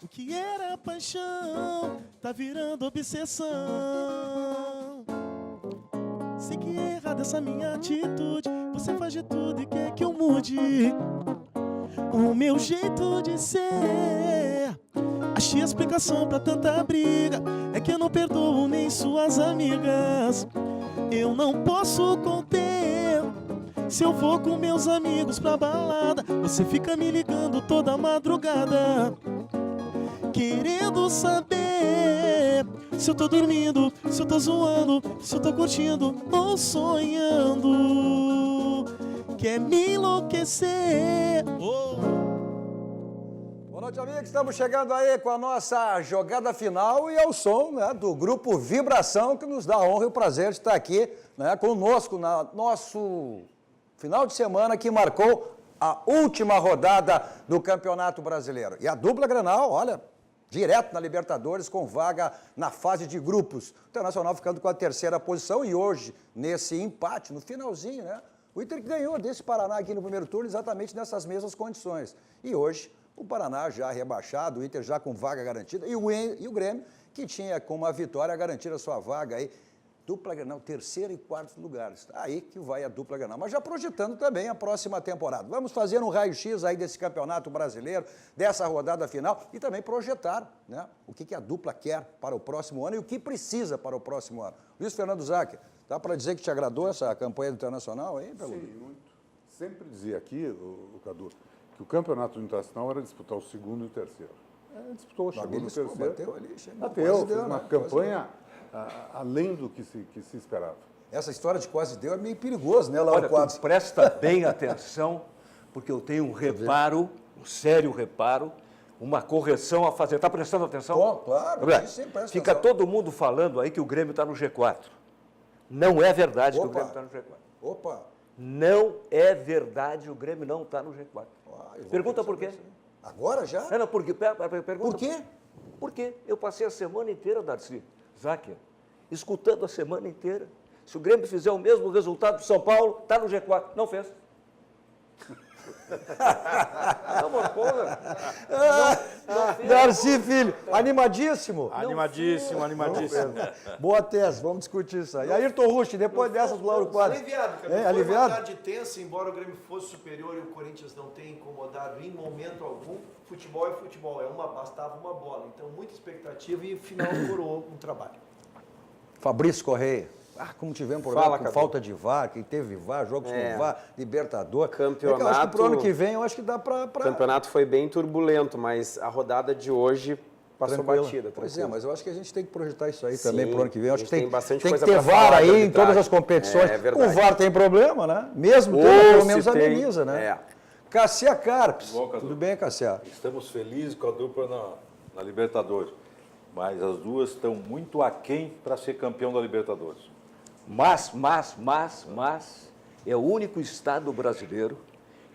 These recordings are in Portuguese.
O que era paixão tá virando obsessão. Sei que é errada essa minha atitude. Você faz de tudo e quer que eu mude o meu jeito de ser. Achei a explicação pra tanta briga. É que eu não perdoo nem suas amigas. Eu não posso conter. Se eu vou com meus amigos pra balada, você fica me ligando toda madrugada, querendo saber se eu tô dormindo, se eu tô zoando, se eu tô curtindo ou sonhando. Quer me enlouquecer. Boa noite, amigos. Estamos chegando aí com a nossa jogada final e ao som, né, do grupo Vibração, que nos dá a honra e o prazer de estar aqui, né, conosco no nosso final de semana que marcou a última rodada do Campeonato Brasileiro. E a dupla Grenal, olha, direto na Libertadores, com vaga na fase de grupos. O Internacional ficando com a terceira posição e hoje, nesse empate, no finalzinho, né, o Inter ganhou desse Paraná aqui no primeiro turno exatamente nessas mesmas condições. E hoje, o Paraná já rebaixado, o Inter já com vaga garantida, e o Grêmio, que tinha com uma vitória garantir a sua vaga aí, dupla Grenal, terceiro e quarto lugares. Aí que vai a dupla Grenal. Mas já projetando também a próxima temporada. Vamos fazer um raio-x aí desse Campeonato Brasileiro, dessa rodada final, e também projetar, né, o que a dupla quer para o próximo ano e o que precisa para o próximo ano. Luiz Fernando Zacher, dá para dizer que te agradou essa campanha do Internacional aí? Sim, muito. Sempre dizia aqui, o Cadu, que o Campeonato Internacional era disputar o segundo e o terceiro. Disputou o segundo e o terceiro. Bateu ali, Bateu, fez uma campanha além do que se esperava. Essa história de quase deu é meio perigoso, né, Lauro Olha, Quadros? presta bem atenção, porque eu tenho um reparo, um sério reparo, uma correção a fazer. Está prestando atenção? Bom, claro, sempre presta Fica atenção. todo mundo falando aí que o Grêmio está no G4. Não é verdade que o Grêmio está no G4. Opa! Não é verdade, o Grêmio não está no G4. Pergunta por quê? Agora já? Não, pergunta. Por quê? Porque eu passei a semana inteira, Darcy, Zacher, escutando a semana inteira. Se o Grêmio fizer o mesmo resultado do São Paulo, está no G4. Não fez. Não, mas porra. Não fez. Darcy, filho, animadíssimo? Animadíssimo. Boa tese, vamos discutir isso aí. Ayrton Rusch, depois dessas do Lauro Quadros. Aliviado, cara. Foi Aliviado? uma tarde tensa, embora o Grêmio fosse superior e o Corinthians não tenha incomodado em momento algum. Futebol é futebol, bastava uma bola. Então, muita expectativa e final coroou um trabalho. Fabrício Correia. Como tivemos problema com falta de VAR, quem teve VAR, jogos com VAR, Libertador. Campeonato, eu acho que pro ano que vem, eu acho que dá para... O campeonato foi bem turbulento, mas a rodada de hoje passou batida. Pois é, mas eu acho que a gente tem que projetar isso aí Sim, também pro ano que vem. Eu acho que tem bastante que coisa ter pra VAR falar de aí em todas arbitragem. as competições. É verdade. O VAR tem problema, né? Mesmo tendo, pelo menos ameniza, né? Cassia Carpes. Bom, Cadu. Tudo bem, Cassia? Estamos felizes com a dupla na Libertadores, mas as duas estão muito aquém para ser campeão da Libertadores. Mas é o único estado brasileiro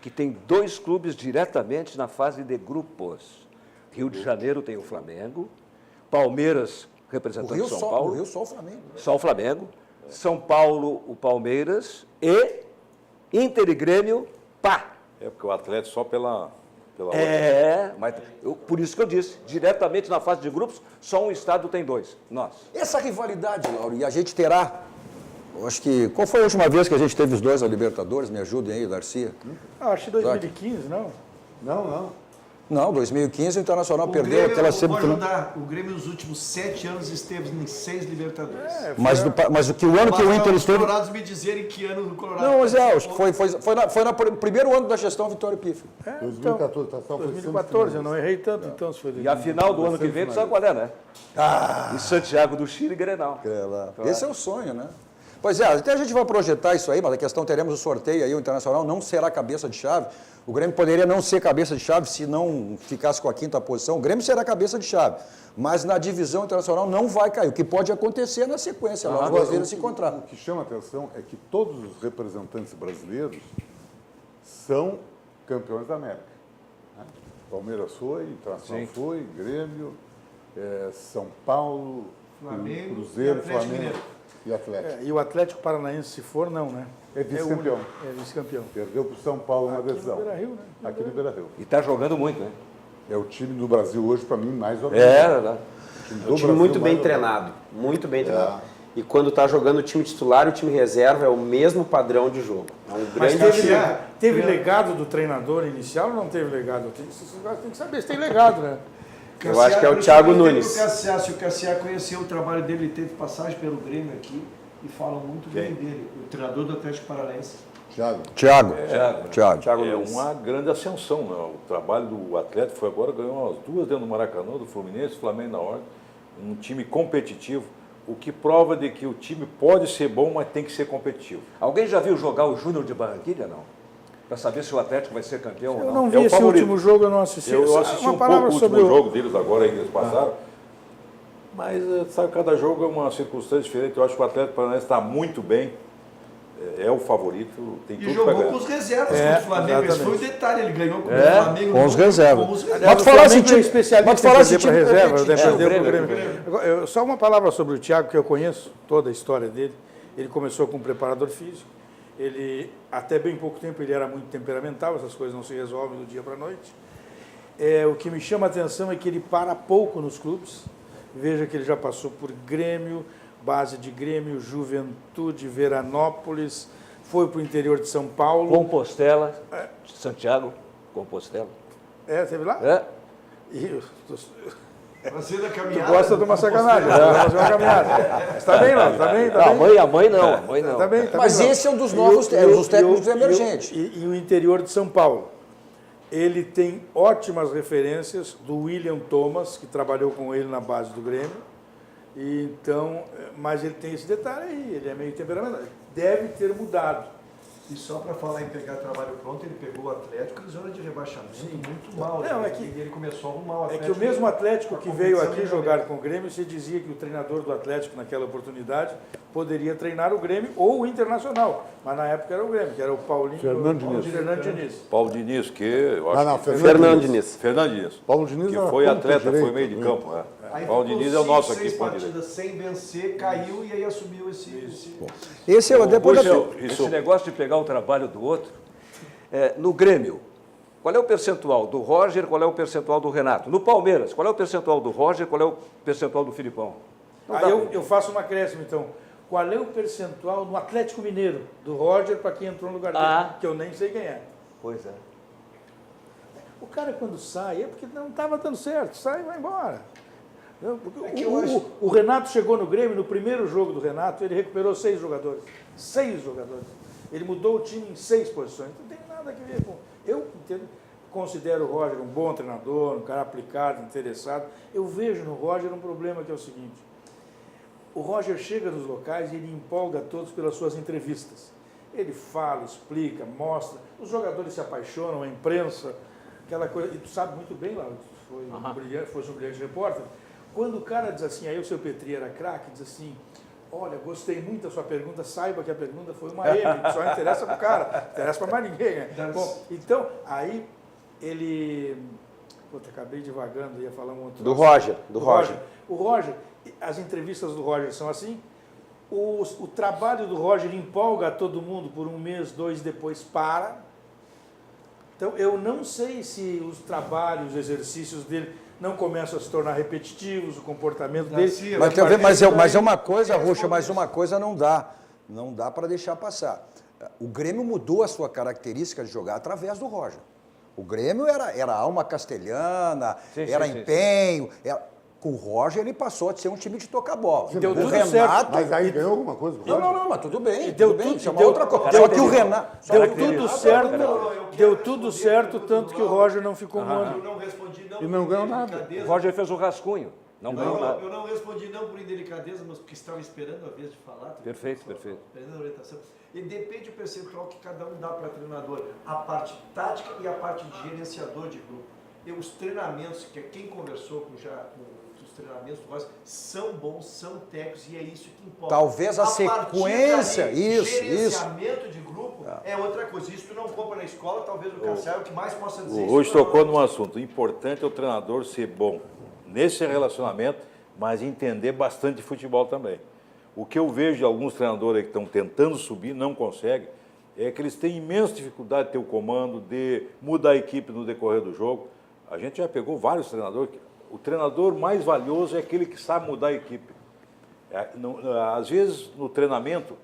que tem dois clubes diretamente na fase de grupos. Rio de Janeiro tem o Flamengo, Palmeiras representando São Paulo. O Rio só o Flamengo. Só o Flamengo. São Paulo, o Palmeiras e Inter e Grêmio, pá! É porque o Atlético só pela Mas por isso que eu disse, diretamente na fase de grupos, só um estado tem dois, nós. Essa rivalidade, Lauro, e a gente terá, eu acho que, qual foi a última vez que a gente teve os dois na Libertadores? Me ajudem aí, Darcy. Acho que 2015, não? Não, 2015 o Internacional O perdeu Grêmio, aquela vou semifinal. ajudar. O Grêmio nos últimos 7 anos esteve em 6 Libertadores. Mas o que o ano que o Inter Os esteve... colorados me dizerem que ano no Colorado... Não, mas acho que foi no primeiro ano da gestão Vitória Pifo. 2014, 2014, eu não errei tanto, então se foi. E a final do ano que vem, tu sabe qual é, né? Em Santiago do Chile, Grenal. Esse é o sonho, né? Pois é, até a gente vai projetar isso aí, mas a questão, teremos o sorteio aí, o Internacional não será cabeça de chave. O Grêmio poderia não ser cabeça de chave se não ficasse com a quinta posição. O Grêmio será cabeça de chave, mas na divisão internacional não vai cair. O que pode acontecer na sequência, lá os brasileiros se encontrar. O que chama a atenção é que todos os representantes brasileiros são campeões da América. Né? Palmeiras foi, Internacional foi, Grêmio, São Paulo, Flamengo, Cruzeiro, e Atlético Flamengo Mineiro. e Atlético. E o Atlético Paranaense, se for, não, né? É vice-campeão. É vice-campeão. Perdeu para o São Paulo na decisão. Beira-Rio, né? Aqui no Beira-Rio. E está jogando muito, né? É o time do Brasil hoje, para mim, mais ou menos. É verdade. Um time muito bem treinado, muito bem treinado. E quando está jogando o time titular e o time reserva, é o mesmo padrão de jogo. É um Mas grande... teve legado do treinador inicial ou não teve legado? Tem que saber se tem legado, né? Eu acho que é o Thiago Nunes. Se o Cassiá conheceu o trabalho dele, ele teve passagem pelo Grêmio aqui e falam muito bem dele. O treinador do Atlético Paranaense. Thiago. Thiago É Nunes. uma grande ascensão, né? O trabalho do Atlético foi agora, ganhou umas 2 dentro do Maracanã, do Fluminense, Flamengo na ordem. Um time competitivo, o que prova de que o time pode ser bom, mas tem que ser competitivo. Alguém já viu jogar o Júnior de Barranquilha, não? Para saber se o Atlético vai ser campeão ou Eu não. não vi É o esse favorito. último jogo, eu não assisti. Eu assisti Uma um palavra pouco o sobre último jogo deles agora aí que eles passaram, mas sabe, cada jogo é uma circunstância diferente. Eu acho que o Atlético Paranaense está muito bem, é o favorito, tem E tudo para jogou ganhar. com os reservas contra o Flamengo. Esse foi o detalhe, ele ganhou com o Flamengo. Com os reservas. Com os Pode Aliás, falar o esse Flamengo time- é especialista pode falar em esse perder para time reserva, competitivo. perdeu pro o Grêmio. Agora, só uma palavra sobre o Thiago, que eu conheço toda a história dele. Ele começou como preparador físico. Ele, até bem pouco tempo, ele era muito temperamental, essas coisas não se resolvem do dia para a noite. O que me chama a atenção é que ele para pouco nos clubes. Veja que ele já passou por Grêmio, base de Grêmio, Juventude, Veranópolis, foi para o interior de São Paulo. Compostela, Santiago, Compostela. Teve lá? É. E, Fazendo a tu caminhada. gosta de uma sacanagem, né? Fazer uma caminhada. Está bem, não? Está bem? Tá Não, bem? a mãe não, a mãe não. Tá bem, tá Mas bem, esse é um dos E novos o- técnicos, e o- os técnicos e o- emergentes. E o interior de São Paulo. Ele tem ótimas referências do William Thomas, que trabalhou com ele na base do Grêmio. E então, mas ele tem esse detalhe aí, ele é meio temperamental. Deve ter mudado. E só para falar em pegar trabalho pronto, ele pegou o Atlético em zona de rebaixamento muito mal. Não, né? é que- Ele começou a arrumar o É Atlético. que o mesmo Atlético que a veio competição aqui de jogar com o Grêmio, se dizia que o treinador do Atlético, naquela oportunidade, poderia treinar o Grêmio ou o Internacional. Mas na época era o Grêmio, que era o Paulinho Fernando Diniz. Paulo Diniz, que eu acho Não, que... Fernando Diniz. Fernando Diniz, Paulo Diniz que era foi ponta atleta, direita, foi meio de né? campo. Aí Paulo ficou Diniz é o nosso 6 aqui, ponta partidas direita. sem vencer, caiu e aí assumiu esse... Esse é o depois da... Esse negócio de pegar o trabalho do outro, no Grêmio, qual é o percentual do Roger, qual é o percentual do Renato? No Palmeiras, qual é o percentual do Roger, qual é o percentual do Filipão? Não dá Aí pra- eu faço uma acréscimo, então. Qual é o percentual no Atlético Mineiro, do Roger, para quem entrou no lugar dele? Que eu nem sei quem é. Pois é. O cara, quando sai, é porque não estava dando certo. Sai e vai embora. O Renato chegou no Grêmio, no primeiro jogo do Renato, ele recuperou 6 jogadores. 6 jogadores. Ele mudou o time em 6 posições. Não tem nada a ver com... Eu considero o Roger um bom treinador, um cara aplicado, interessado. Eu vejo no Roger um problema que é o seguinte. O Roger chega nos locais e ele empolga todos pelas suas entrevistas. Ele fala, explica, mostra. Os jogadores se apaixonam, a imprensa, aquela coisa. E tu sabe muito bem, lá, fosse um brilhante repórter. Quando o cara diz assim, aí o seu Petri era craque, diz assim, olha, gostei muito da sua pergunta, saiba que a pergunta foi uma M, só interessa para o cara, não interessa para mais ninguém. Né? Bom, então, aí ele... Puta, acabei devagando, ia falar um outro... Do Roger, do Roger. O Roger, as entrevistas do Roger são assim, o trabalho do Roger empolga todo mundo por um mês, 2, depois para. Então, eu não sei se os trabalhos, os exercícios dele não começam a se tornar repetitivos, o comportamento dele. Mas é uma coisa, Rocha, mas uma coisa não dá. Não dá para deixar passar. O Grêmio mudou a sua característica de jogar através do Roger. O Grêmio era alma castelhana, era empenho. Com o Roger, ele passou a ser um time de tocar bola. Deu o tudo Renato... certo. Mas aí ganhou alguma coisa? Não, mas tudo bem. Deu tudo bem, tudo- isso é uma deu- outra coisa. deu- Só que o Renato... Deu tudo certo, tanto que o Roger não ficou um ano. Eu não respondi não E não por ganhou nada. indelicadeza. O Roger fez o rascunho. Não ganhou nada. Eu não respondi não por indelicadeza, mas porque estava esperando a vez de falar. Perfeito, perfeito. Esperando a orientação. E depende do percentual que cada um dá para treinador. A parte tática e a parte de gerenciador de grupo. E os treinamentos, que quem conversou com os treinamentos do Roger, são bons, são técnicos e é isso que importa. Talvez a partir sequência, dali, isso. gerenciamento de grupo é outra coisa. Isso tu não compra na escola, talvez o Cassiá é o que mais possa dizer. O isso Ruth pra tocou nós. num assunto. O importante é o treinador ser bom nesse relacionamento, mas entender bastante de futebol também. O que eu vejo de alguns treinadores que estão tentando subir, não conseguem, é que eles têm imensa dificuldade de ter o comando, de mudar a equipe no decorrer do jogo. A gente já pegou vários treinadores. O treinador mais valioso é aquele que sabe mudar a equipe. Às vezes, no treinamento,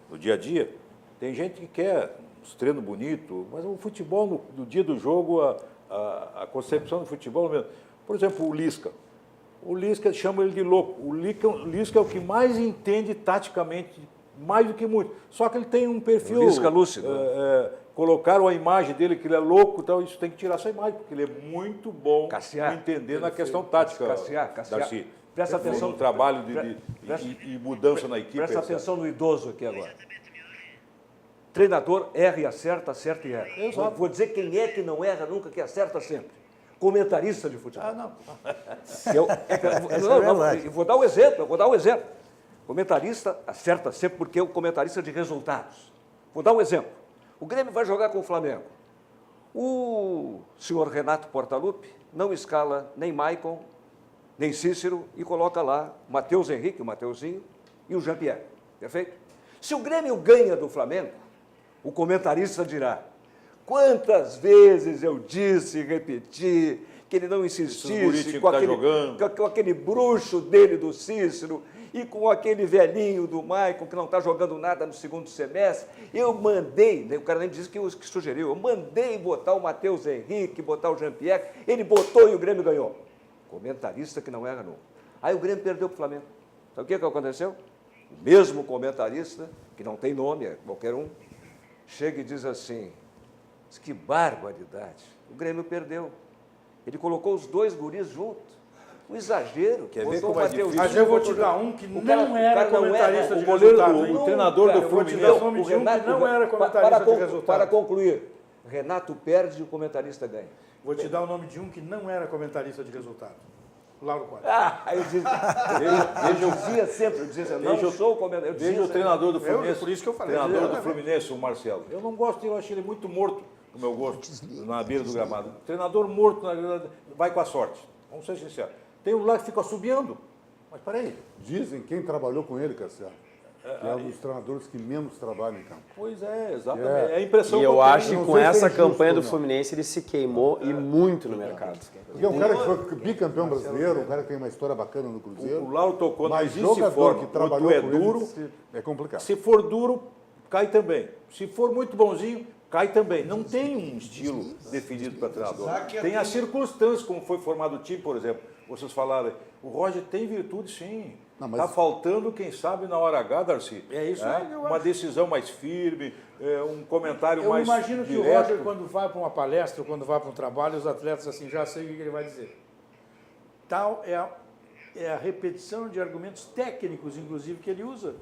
no dia a dia, tem gente que quer os treinos bonitos, mas o futebol, no dia do jogo, a concepção do futebol é o mesmo. Por exemplo, o Lisca. O Lisca chama ele de louco. O Lisca é o que mais entende taticamente, mais do que muito. Só que ele tem um perfil... Lisca lúcido. Colocaram a imagem dele, que ele é louco, então isso tem que tirar essa imagem, porque ele é muito bom Cassiar. entender na questão tática, Cassiar. Darcy. Presta atenção. No trabalho e mudança na equipe. Presta etc. atenção no idoso aqui agora. Treinador erra e acerta, acerta e erra. Exato. Vou dizer quem é que não erra nunca, que acerta sempre. Comentarista de futebol. não. Eu vou dar um exemplo. Comentarista acerta sempre porque é o comentarista de resultados. Vou dar um exemplo. O Grêmio vai jogar com o Flamengo. O senhor Renato Portaluppi não escala nem Maicon, nem Cícero e coloca lá o Matheus Henrique, o Mateuzinho e o Jean-Pierre. Perfeito? Se o Grêmio ganha do Flamengo, o comentarista dirá: quantas vezes eu disse e repeti que ele não insistisse com aquele bruxo dele do Cícero e com aquele velhinho do Maicon que não está jogando nada no segundo semestre. Eu mandei, o cara nem disse que sugeriu, eu mandei botar o Matheus Henrique, botar o Jean-Pierre, ele botou e o Grêmio ganhou. Comentarista que não erra nunca. Aí o Grêmio perdeu para o Flamengo. Sabe o que aconteceu? O mesmo comentarista, que não tem nome, é qualquer um, chega e diz assim: que barbaridade, o Grêmio perdeu. Ele colocou os dois guris juntos. Um exagero. Quer ver como é difícil? Mas eu vou te dar um que não era comentarista de o goleiro, resultado. o treinador do Vou te dar o Fluminense. nome de um que não era comentarista de resultado. Para concluir, Renato perde e o comentarista ganha. Vou te dar o nome de um que não era comentarista de resultado. Lauro Quadros. Eu dizia sempre, eu não sou comentarista. Veja o treinador do Fluminense. Por isso que eu falei. Treinador do Fluminense, o Marcelo. Eu não gosto dele, eu acho ele muito morto, no meu gosto, na beira do gramado. Treinador morto, vai com a sorte. Vamos ser sinceros. Tem um lá que fica assobiando. Mas peraí. Dizem quem trabalhou com ele, Cassiano, que é um dos treinadores que menos trabalha em campo. Pois é, exatamente. É a impressão E que eu tenho. acho que Não com sei se é essa injusto campanha do ou não. Fluminense ele se queimou e muito no mercado. Porque é um cara que foi bicampeão brasileiro, um cara que tem uma história bacana no Cruzeiro. O Lauro tocou, mas existe jogador forma. que Ou trabalhou tu é com duro, ele, é complicado. se for duro, cai também. Se for muito bonzinho, cai também. Não tem um estilo definido para treinador. Tem as circunstâncias, como foi formado o time, por exemplo. Vocês falaram, o Roger tem virtude, sim. Não, mas- Está faltando, quem sabe, na hora H, Darcy. É isso aí que eu Uma acho. decisão mais firme, um comentário Eu mais imagino que o direto. Roger, quando vai para uma palestra, ou quando vai para um trabalho, os atletas assim, já sei o que ele vai dizer. Tal é a repetição de argumentos técnicos, inclusive, que ele usa.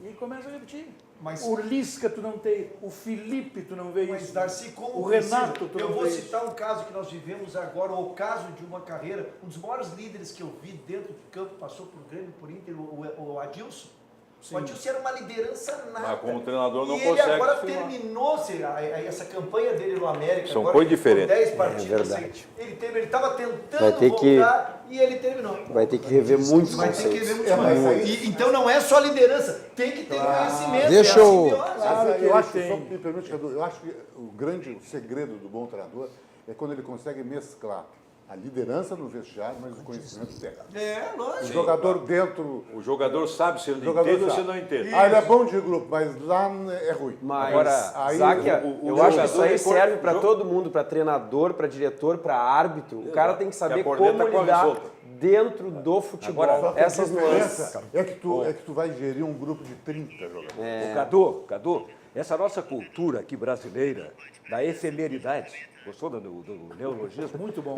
E ele começa a repetir. Mas- O Lisca tu não tem, o Felipe tu não vê Mas, isso. Darcy, como o Renato precisa? tu Eu não vou vê citar isso. um caso que nós vivemos agora, o caso de uma carreira, um dos maiores líderes que eu vi dentro de campo, passou por Grêmio, por Inter, o Adilson. O Adilson era uma liderança nata. Mas como treinador não e ele consegue agora firmar. terminou essa campanha dele no América. São agora, coisas que foram diferentes. 10 partidas. verdade. Ele estava tentando Vai ter que- voltar e ele terminou. Vai ter que rever muitos Vai ter que conceitos. rever muito mais. Então não é só liderança, tem que ter conhecimento. Deixa é a eu- simbiose. Sabe que ele eu acho, tem. só me permite, Cadu, eu acho que o segredo do bom treinador é quando ele consegue mesclar a liderança no vestiário, mas o conhecimento técnico. É, lógico. O jogador dentro... O jogador sabe se ele O jogador entende ou se sabe. não entende. Ah, ele é bom de grupo, mas lá é ruim. Mas, Agora, aí Záquia, o eu acho que isso jogador aí é serve para jo- todo mundo, para treinador, para diretor, para árbitro. O cara tem que E saber a corneta como corre lidar solta. dentro do futebol. Agora, Essas A nuances. diferença é que tu vai gerir um grupo de 30 jogadores. Cadu, essa nossa cultura aqui brasileira, da efemeridade, gostou do neologismo? Muito bom.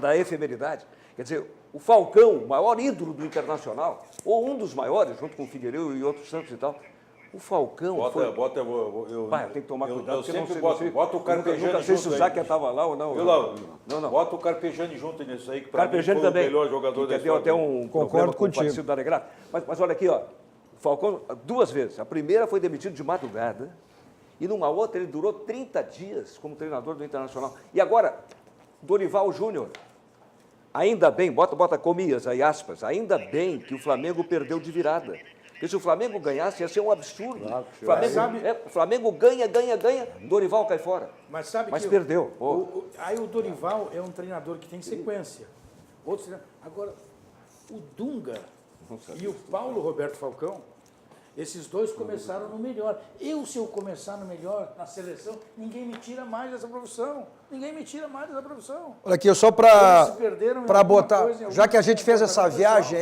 Da efemeridade. Quer dizer, o Falcão, o maior ídolo do Internacional, ou um dos maiores, junto com o Figueiredo e outros tantos e tal, o Falcão foi... Pai, eu tenho que tomar cuidado, eu porque eu não sempre sei, bota o Carpejani nunca sei se o junto Záquia aí. estava lá ou não. Viu, Lauro? Não. Bota o Carpejani junto nisso aí, que O para mim foi Carpejani o também, melhor jogador da que deu história. até um problema com o parecido da Alegrado. Mas olha aqui, ó, o Falcão, 2 vezes. A primeira foi demitido de madrugada e numa outra ele durou 30 dias como treinador do Internacional. E agora, Dorival Júnior, ainda bem, bota comias aí, aspas, ainda bem que o Flamengo perdeu de virada. Porque se o Flamengo ganhasse, ia ser um absurdo. Claro, O Flamengo ganha, Dorival cai fora. Mas sabe Mas que perdeu. aí o Dorival é um treinador que tem sequência. Outros agora, o Dunga e o Paulo Roberto Falcão, esses dois começaram no melhor. Se eu começar no melhor na seleção, ninguém me tira mais dessa profissão. Olha aqui, só para botar, já que a gente fez essa viagem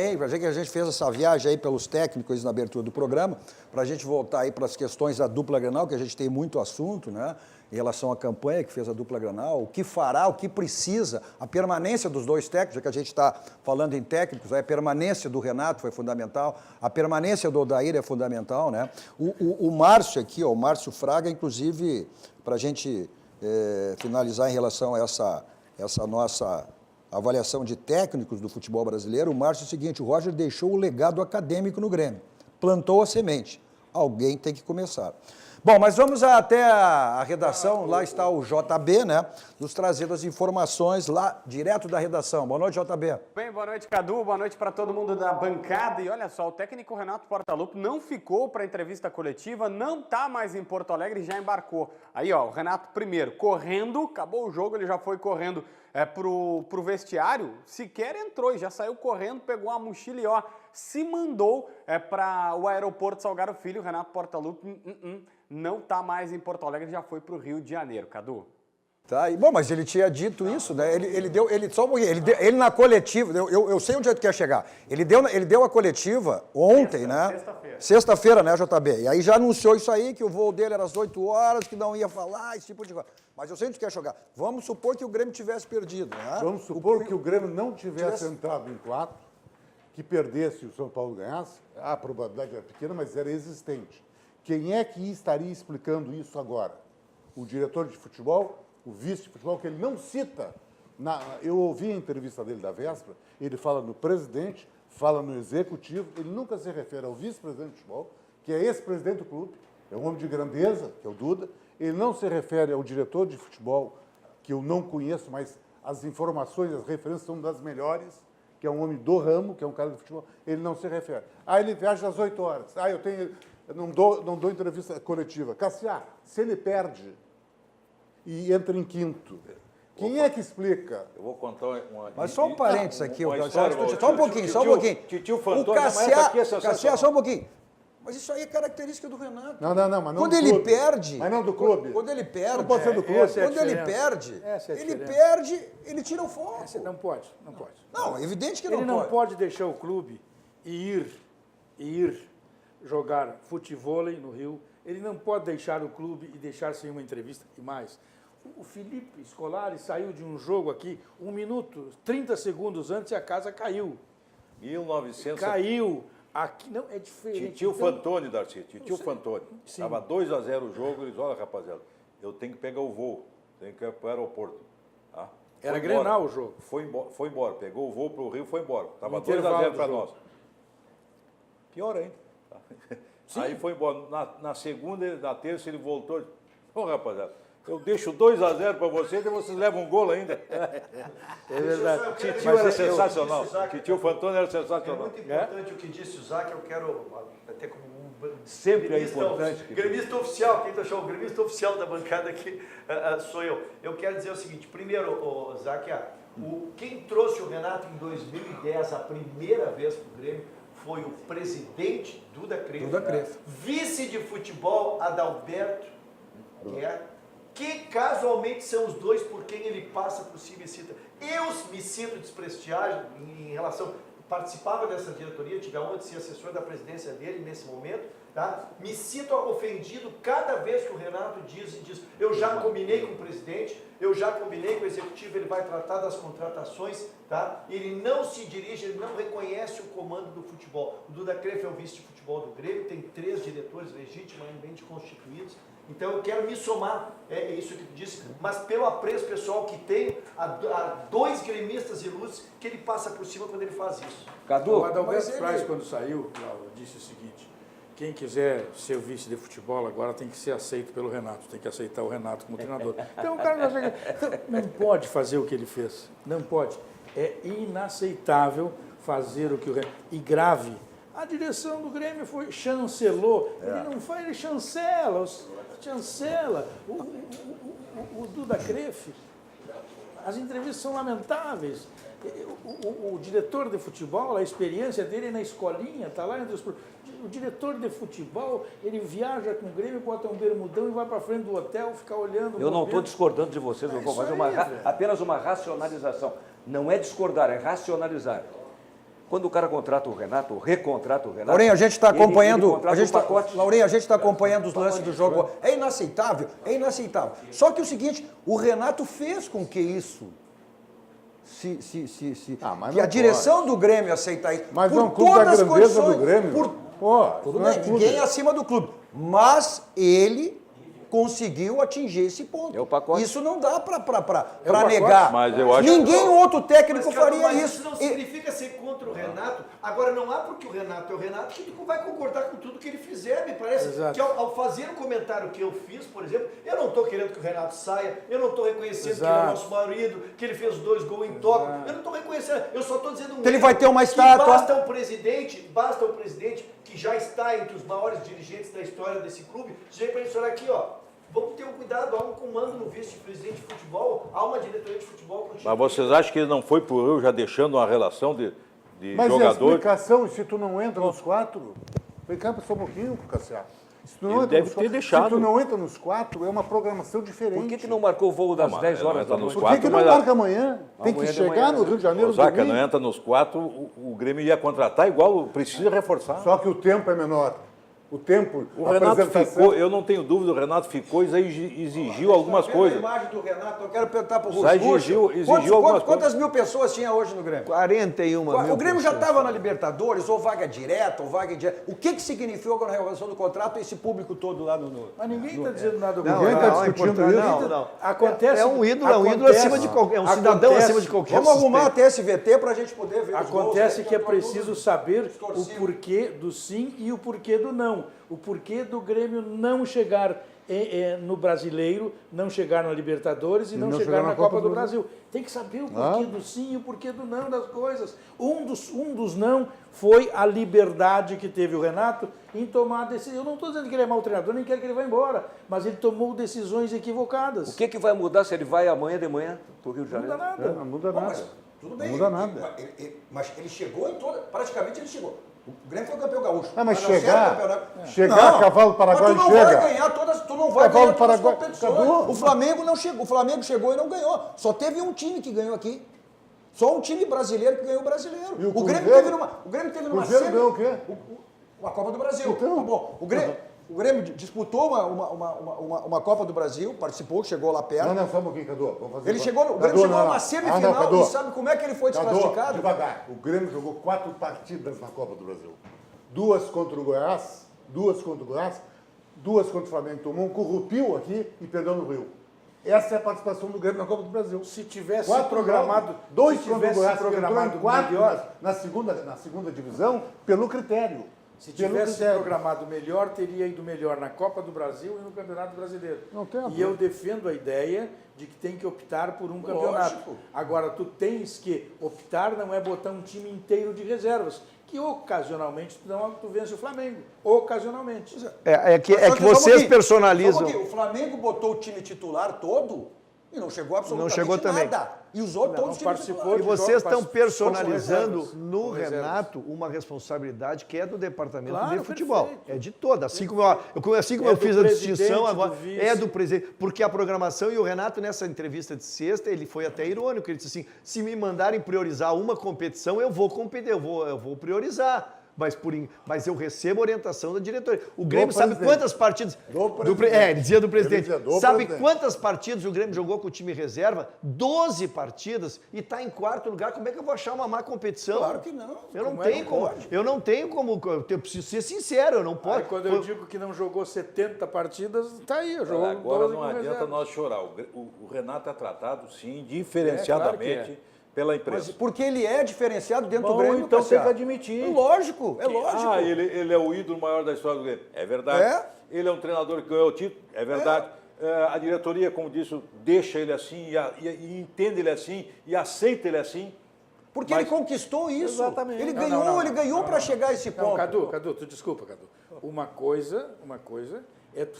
aí pelos técnicos na abertura do programa, para a gente voltar aí para as questões da dupla Grenal, que a gente tem muito assunto, né? Em relação à campanha que fez a dupla Grenal, o que fará, o que precisa, a permanência dos dois técnicos, já que a gente está falando em técnicos, a permanência do Renato foi fundamental, a permanência do Odair é fundamental, né? O Márcio aqui, o Márcio Fraga, inclusive, para a gente finalizar em relação a essa nossa avaliação de técnicos do futebol brasileiro, o Márcio é o seguinte: o Roger deixou o legado acadêmico no Grêmio, plantou a semente, alguém tem que começar. Bom, mas vamos até a redação, lá está o JB, né, nos trazendo as informações lá, direto da redação. Boa noite, JB. Bem, boa noite, Cadu, boa noite para todo mundo da bancada. E olha só, o técnico Renato Portaluppi não ficou para a entrevista coletiva, não está mais em Porto Alegre e já embarcou. Aí, ó, o Renato primeiro correndo, acabou o jogo, ele já foi correndo pro vestiário, sequer entrou e já saiu correndo, pegou uma mochila e, ó, se mandou para o aeroporto Salgado Filho. O Renato Portaluppi não está mais em Porto Alegre, já foi para o Rio de Janeiro, Cadu. Tá, e, bom, mas ele tinha dito isso, né? Ele na coletiva, eu sei onde ele quer chegar. Ele deu a coletiva ontem, né? Sexta-feira, né, JB? E aí já anunciou isso aí, que o voo dele era às 8 horas, que não ia falar, esse tipo de coisa. Mas eu sei onde quer chegar. Vamos supor que o Grêmio tivesse perdido, né? Vamos supor que o Grêmio não tivesse entrado em 4, que perdesse e o São Paulo ganhasse. A probabilidade era pequena, mas era existente. Quem é que estaria explicando isso agora? O diretor de futebol? O vice de futebol, que ele não cita. Eu ouvi a entrevista dele da véspera, ele fala no presidente, fala no executivo, ele nunca se refere ao vice-presidente de futebol, que é ex-presidente do clube, é um homem de grandeza, que é o Duda. Ele não se refere ao diretor de futebol, que eu não conheço, mas as informações, as referências são das melhores, que é um homem do ramo, que é um cara de futebol. Ele não se refere. Ele viaja às 8 horas. Eu não dou entrevista coletiva. Cassiá, se ele perde e entra em quinto, quem é que explica? Eu vou contar uma... Mas só um parênteses aqui, só um pouquinho. Titio Fantoni, Cassiá, só um pouquinho. Mas isso aí é característica do Renato. Não, mas não quando do ele clube. perde... Mas não do clube. Quando ele perde... Não pode ser do clube. Quando ele perde, ele tira o foco. Não pode. Não, é evidente que Ele não pode. não pode deixar o clube e ir jogar futevôlei no Rio. Ele não pode deixar o clube e deixar sem uma entrevista. E mais, o Felipe Scolari saiu de um jogo aqui 1 minuto, 30 segundos antes e a casa caiu. 1900... Caiu. Aqui não é diferente. Titio Fantoni, Darcy, Titio Fantoni. Estava 2-0 o jogo, eles, olha, rapaziada, eu tenho que pegar o voo, tenho que ir para o aeroporto. Tá? Era Grenal o jogo. Foi embora, pegou o voo para o Rio, foi embora. Estava 2-0 para nós. Pior ainda. Tá? Aí foi embora. Na segunda, na terça, ele voltou. Ô, rapaziada, eu deixo 2-0 para vocês e vocês levam um golo ainda. É verdade. Titio era sensacional. Titio Fantoni era É sensacional. muito importante o que disse o Zac, eu quero até como Sempre é importante. Gremista oficial, quem achou o gremista oficial da bancada aqui sou eu. Eu quero dizer o seguinte, primeiro, Zac, quem trouxe o Renato em 2010 a primeira vez para o Grêmio foi o presidente Duda Creflo, vice de futebol Adalberto Guerra, que casualmente são os dois por quem ele passa por cima e cita. Eu me sinto desprestigiado em relação... Participava dessa diretoria, tive a honra de ser assessor da presidência dele nesse momento, tá? Me sinto ofendido cada vez que o Renato diz, eu já combinei com o presidente, eu já combinei com o executivo, ele vai tratar das contratações, tá? Ele não se dirige, ele não reconhece o comando do futebol. O Duda Creflo é o vice de futebol do Grêmio, tem 3 diretores legitimamente constituídos. Então eu quero me somar, é isso que tu disse, mas pelo apreço pessoal que tem a 2 gremistas ilustres que ele passa por cima quando ele faz isso. Cadu, o Adalberto Price, quando saiu, disse o seguinte: quem quiser ser o vice de futebol agora tem que ser aceito pelo Renato, tem que aceitar o Renato como treinador. Então o cara não pode fazer o que ele fez, não pode. É inaceitável fazer o que o Renato... E grave, A direção do Grêmio chancelou. Ele não faz, ele chancela. Chancela. O Duda Crefe, as entrevistas são lamentáveis. O diretor de futebol, a experiência dele na escolinha, está lá entre os... O diretor de futebol, ele viaja com o Grêmio, bota um bermudão e vai para frente do hotel, ficar olhando... Eu não estou discordando de vocês, eu vou fazer apenas uma racionalização. Não é discordar, é racionalizar. Quando o cara contrata o Renato, recontrata o Renato... Laurinho, a gente está acompanhando... Laurinho, a gente está acompanhando os lances do jogo. É inaceitável, é inaceitável. Só que o seguinte, o Renato fez com que isso... mas que a não direção pode. do Grêmio aceita isso. Mas por não é um clube da todas as grandeza condições, do Grêmio. Tudo não é bem, clube. ninguém é acima do clube. Mas ele conseguiu atingir esse ponto. É o pacote. Isso não dá para pacote. negar. Mas eu acho Ninguém outro técnico faria mas isso. isso não significa ser contra o Renato. Agora, não há porque o Renato é o Renato que tu vai concordar com tudo que ele fizer. Me parece Exato. que ao fazer o comentário que eu fiz, por exemplo, eu não estou querendo que o Renato saia, eu não estou reconhecendo que ele é o nosso maior ídolo, que ele fez 2 gols em Tóquio. Eu não estou reconhecendo, eu só estou dizendo Ele vai ter uma estátua. basta o presidente que já está entre os maiores dirigentes da história desse clube, dizer para ele, olha aqui, ó. Vamos ter um cuidado, há um comando no vice-presidente de futebol, há uma diretoria de futebol contigo. Mas vocês acham que ele não foi por eu já deixando uma relação de Mas e a jogador? explicação, se tu não entra nos 4? Vem cá só um pouquinho, Cassiano. Se tu não Ele entra deve nos ter 4, deixado. Se tu não entra nos 4, é uma programação diferente. Por que não marcou o voo das 10 horas da entra nos noite? Por que, que não mas- marca amanhã? Tem que Amanhã de chegar manhã, no Rio de Janeiro Zaca, domingo. não entra nos 4, o Grêmio ia contratar igual, precisa reforçar. Só que o tempo é menor. O tempo, O a Renato apresentação... ficou, eu não tenho dúvida, o Renato ficou e exigiu algumas coisas. A imagem do Renato, eu quero perguntar para o Já Russo. exigiu algumas Quantas mil pessoas tinha hoje no Grêmio? 41 mil. O Grêmio já estava na Libertadores, ou vaga direta, ou vaga indireta. O que significou na renovação do contrato esse público todo lá no... Mas ninguém está dizendo nada do Ninguém Renato. está discutindo isso. Não. Acontece, É um ídolo acima de qualquer... É um cidadão acontece- acima de qualquer Vamos arrumar suspeito. a TSVT para a gente poder ver os gols, Acontece né? que é preciso saber o distorcido. porquê do sim e o porquê do não. O porquê do Grêmio não chegar no Brasileiro, não chegar na Libertadores e não chegar na Copa do Brasil. Tem que saber o porquê do sim e o porquê do não das coisas. Um dos não foi a liberdade que teve o Renato em tomar decisões. Eu não estou dizendo que ele é mau treinador, nem quero que ele vá embora, mas ele tomou decisões equivocadas. O que vai mudar se ele vai amanhã de manhã para o Rio de Não Janeiro? muda nada. Não muda Bom, nada. mas tudo bem. Não muda nada. Mas ele chegou em toda... Praticamente ele chegou. O Grêmio foi campeão gaúcho. Ah, mas não serve chegar- campeonato. chegar, cavalo paraguaio mas tu não chega. vai ganhar todas, tu não vai Cavalo ganhar todas as paraguaio- competições. acabou. O Flamengo não chegou. O Flamengo chegou e não ganhou. Só teve um time que ganhou aqui. Só um time brasileiro que ganhou o brasileiro. E o Grêmio Cruzeiro? teve numa Cruzeiro semi- ganhou o quê? A Copa do Brasil. Então. Tá bom. O Grêmio disputou uma Copa do Brasil, participou, chegou lá perto. Não, só um pouquinho, Cadu. Vamos fazer Ele uma- chegou, o Cadu, Grêmio chegou não, numa não. semifinal Cadu. e sabe como é que ele foi Cadu, desclassificado? devagar. O Grêmio jogou 4 partidas na Copa do Brasil. 2 contra o Goiás, 2 contra o Flamengo. Tomou um corrupio aqui e perdeu no Rio. Essa é a participação do Grêmio na Copa do Brasil. Se tivesse 4 programado, 2 se contra o tivesse Goiás, que entrou programado em 4 melhor, na segunda divisão, pelo critério. se Pelo tivesse critério. programado melhor, teria ido melhor na Copa do Brasil e no Campeonato Brasileiro. Não tem a E eu defendo a ideia de que tem que optar por um campeonato. Agora, tu tens que optar, não é botar um time inteiro de reservas, que ocasionalmente tu vence o Flamengo. Ocasionalmente. É que Só vocês só um pouquinho, personalizam. o Flamengo botou o time titular todo e não chegou absolutamente Não chegou também. nada. E usou Não, todos não os times participou E titulares. vocês estão com personalizando reservas, no com reservas. Renato uma responsabilidade que é do departamento Claro, de futebol. perfeito. É de toda. Assim como eu do fiz a presidente, distinção, do agora vice. é do presidente. Porque a programação, e o Renato, nessa entrevista de sexta, ele foi até irônico. Ele disse assim: se me mandarem priorizar uma competição, eu vou competir, eu vou priorizar. Mas eu recebo orientação da diretoria. O Grêmio sabe presidente. quantas partidas. presidente. Ele dizia do presidente. Ele dizia do Sabe presidente. quantas partidas o Grêmio jogou com o time reserva? 12 partidas e está em 4º lugar. Como é que eu vou achar uma má competição? Claro que não. Eu não Como é que tenho como. pode? Eu não tenho como. Eu preciso ser sincero, eu não posso. Aí, quando eu digo que não jogou 70 partidas, tá aí, eu jogo Agora 12 não com adianta reserva. nós chorar. O Renato é tratado, sim, claro diferenciadamente que pela Mas imprensa. porque ele é diferenciado dentro do Bom, Grêmio, então Cassiano. tem que admitir. É lógico, é lógico. Ah, ele é o ídolo maior da história do Grêmio. É verdade. É. Ele é um treinador que ganhou o título. É verdade. A diretoria, como disse, deixa ele assim e entende ele assim e aceita ele assim. Porque ele conquistou isso. Exatamente. Ele Não, ganhou para chegar a esse ponto. Não, Cadu, tu desculpa, Cadu. Uma coisa é tu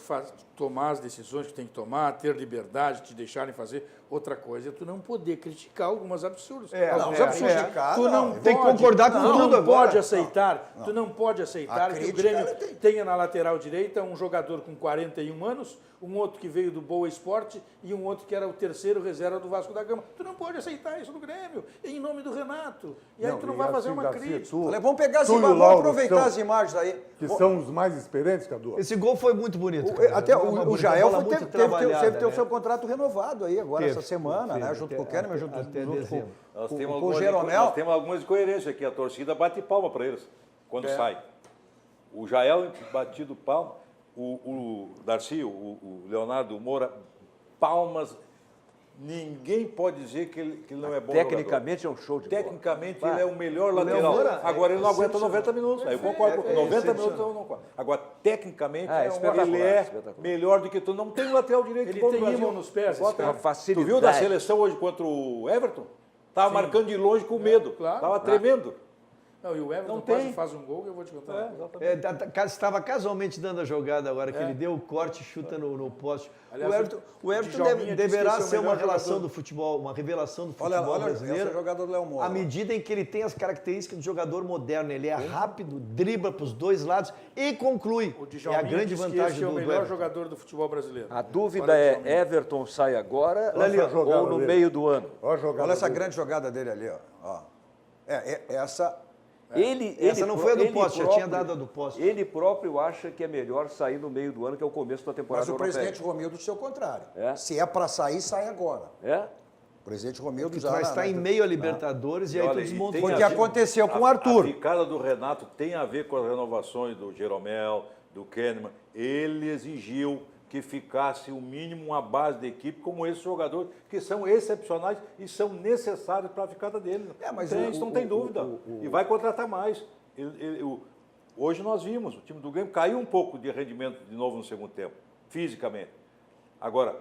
tomar as decisões que tem que tomar, ter liberdade, te deixarem fazer. Outra coisa é tu não poder criticar alguns absurdos. Alguns absurdos. criticar, Tu não tem que concordar com tudo não agora. pode aceitar. Tu não pode aceitar A que o crítica, Grêmio ela tem. tenha na lateral direita um jogador com 41 anos, um outro que veio do Boa Esporte e um outro que era o terceiro reserva do Vasco da Gama. Tu não pode aceitar isso no Grêmio, em nome do Renato. E aí tu não vai fazer uma crítica. Olha, vamos pegar as Tu e o imagens, Lauro vamos aproveitar são- as imagens aí. Que são os mais experientes, Cadu. Esse gol foi muito bonito. cara. Até Uma o Jael bola teve muito que ter trabalhada, o né? seu contrato renovado aí agora, Teve, essa semana, teve, né? Junto com o Kahneman, junto até com dezembro. Nós com temos o algumas Jeromel. nós temos algumas incoerências aqui. A torcida bate palma para eles quando sai. O Jael batido palma, o Darcy, o Leonardo Moura, palmas. Ninguém pode dizer que ele não é bom Tecnicamente é um show de bola. Tecnicamente ele é o melhor lateral. Moura Agora ele não aguenta 90 minutos. Aí eu concordo. 90 minutos eu não concordo. Agora, tecnicamente, espetacular, ele é espetacular. melhor do que tu. Não tem lateral direito Ele bom no tem Brasil. ímã nos pés, Bota- esse cara. Uma facilidade. Tu viu da seleção hoje contra o Everton? Tava marcando de longe com medo. claro. Tava tremendo. Não, e o Everton Não quase tem. faz um gol que eu vou te contar. Estava casualmente dando a jogada agora, que ele deu o corte e chuta no poste. Aliás, o Everton Djalminha disse deverá que esse é o ser uma melhor relação jogador. do futebol, uma revelação do Olha, futebol olha brasileiro. essa jogada do Léo Moura. À medida em que ele tem as características do jogador moderno, ele é rápido, dribla para os dois lados e conclui. O É a Djalminha grande disse que vantagem esse é o do melhor Everton. jogador do futebol brasileiro. A dúvida Olha o é, Djalminha. Everton sai agora Olha a jogada ou no dele. meio do ano? Olha a jogada Olha essa dele. grande jogada dele ali, ó. Essa. Essa não foi a do ele poste, já próprio- tinha dado a do poste. Ele próprio acha que é melhor sair no meio do ano, que é o começo da temporada Mas o europeia. presidente Romildo disse o contrário. É? Se é para sair, sai agora. É? O presidente Romildo Tu já... vai estar em meio a Libertadores e aí tu Olha, desmonta. tem Foi o a que ver- aconteceu com o Arthur. A ficada do Renato tem a ver com as renovações do Jeromel, do Kahneman. Ele exigiu que ficasse o mínimo uma base da equipe como esses jogadores, que são excepcionais e são necessários para a ficada dele. Mas Isso não tem dúvida. E vai contratar mais. Hoje nós vimos, o time do Grêmio caiu um pouco de rendimento de novo no segundo tempo, fisicamente. Agora,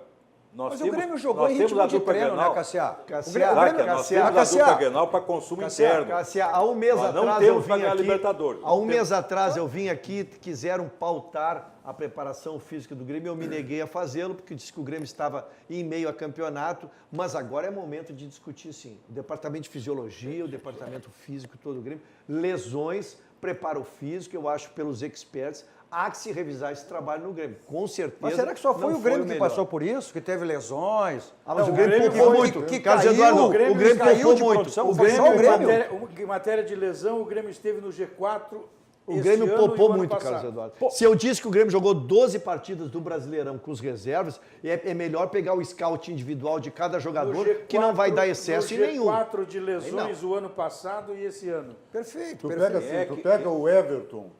nós Mas temos, o Grêmio jogou nós em temos ritmo a de dupla treino, Grenal. né, Cassiá? Cassiá, Nós temos a dupla Grenal para consumo interno. Cássia, há um mês Nós não atrás temos eu pra vim ganhar aqui. Libertadores. Há um mês atrás eu vim aqui, quiseram pautar a preparação física do Grêmio, eu me neguei a fazê-lo, porque disse que o Grêmio estava em meio a campeonato, mas agora é momento de discutir sim. O departamento de fisiologia, o departamento físico todo do Grêmio, lesões, preparo físico, eu acho pelos experts, há que se revisar esse trabalho no Grêmio, com certeza. Mas será que só foi não o Grêmio que melhor. passou por isso? Que teve lesões? Ah, mas Não, o Grêmio poupou muito. que Carlos caiu, Eduardo, o Grêmio o Grêmio caiu poupou de muito. produção, O foi Grêmio, só o Grêmio. Em matéria de lesão, o Grêmio esteve no G4 O esse Grêmio ano e poupou o ano muito, passado. Carlos Eduardo. Se eu disse que o Grêmio jogou 12 partidas do Brasileirão com os reservas, é melhor pegar o scout individual de cada jogador, que não vai dar excesso em nenhum. G4 de lesões o ano passado e esse ano. Perfeito, Tu pega, perfeito. assim, tu pega o Everton,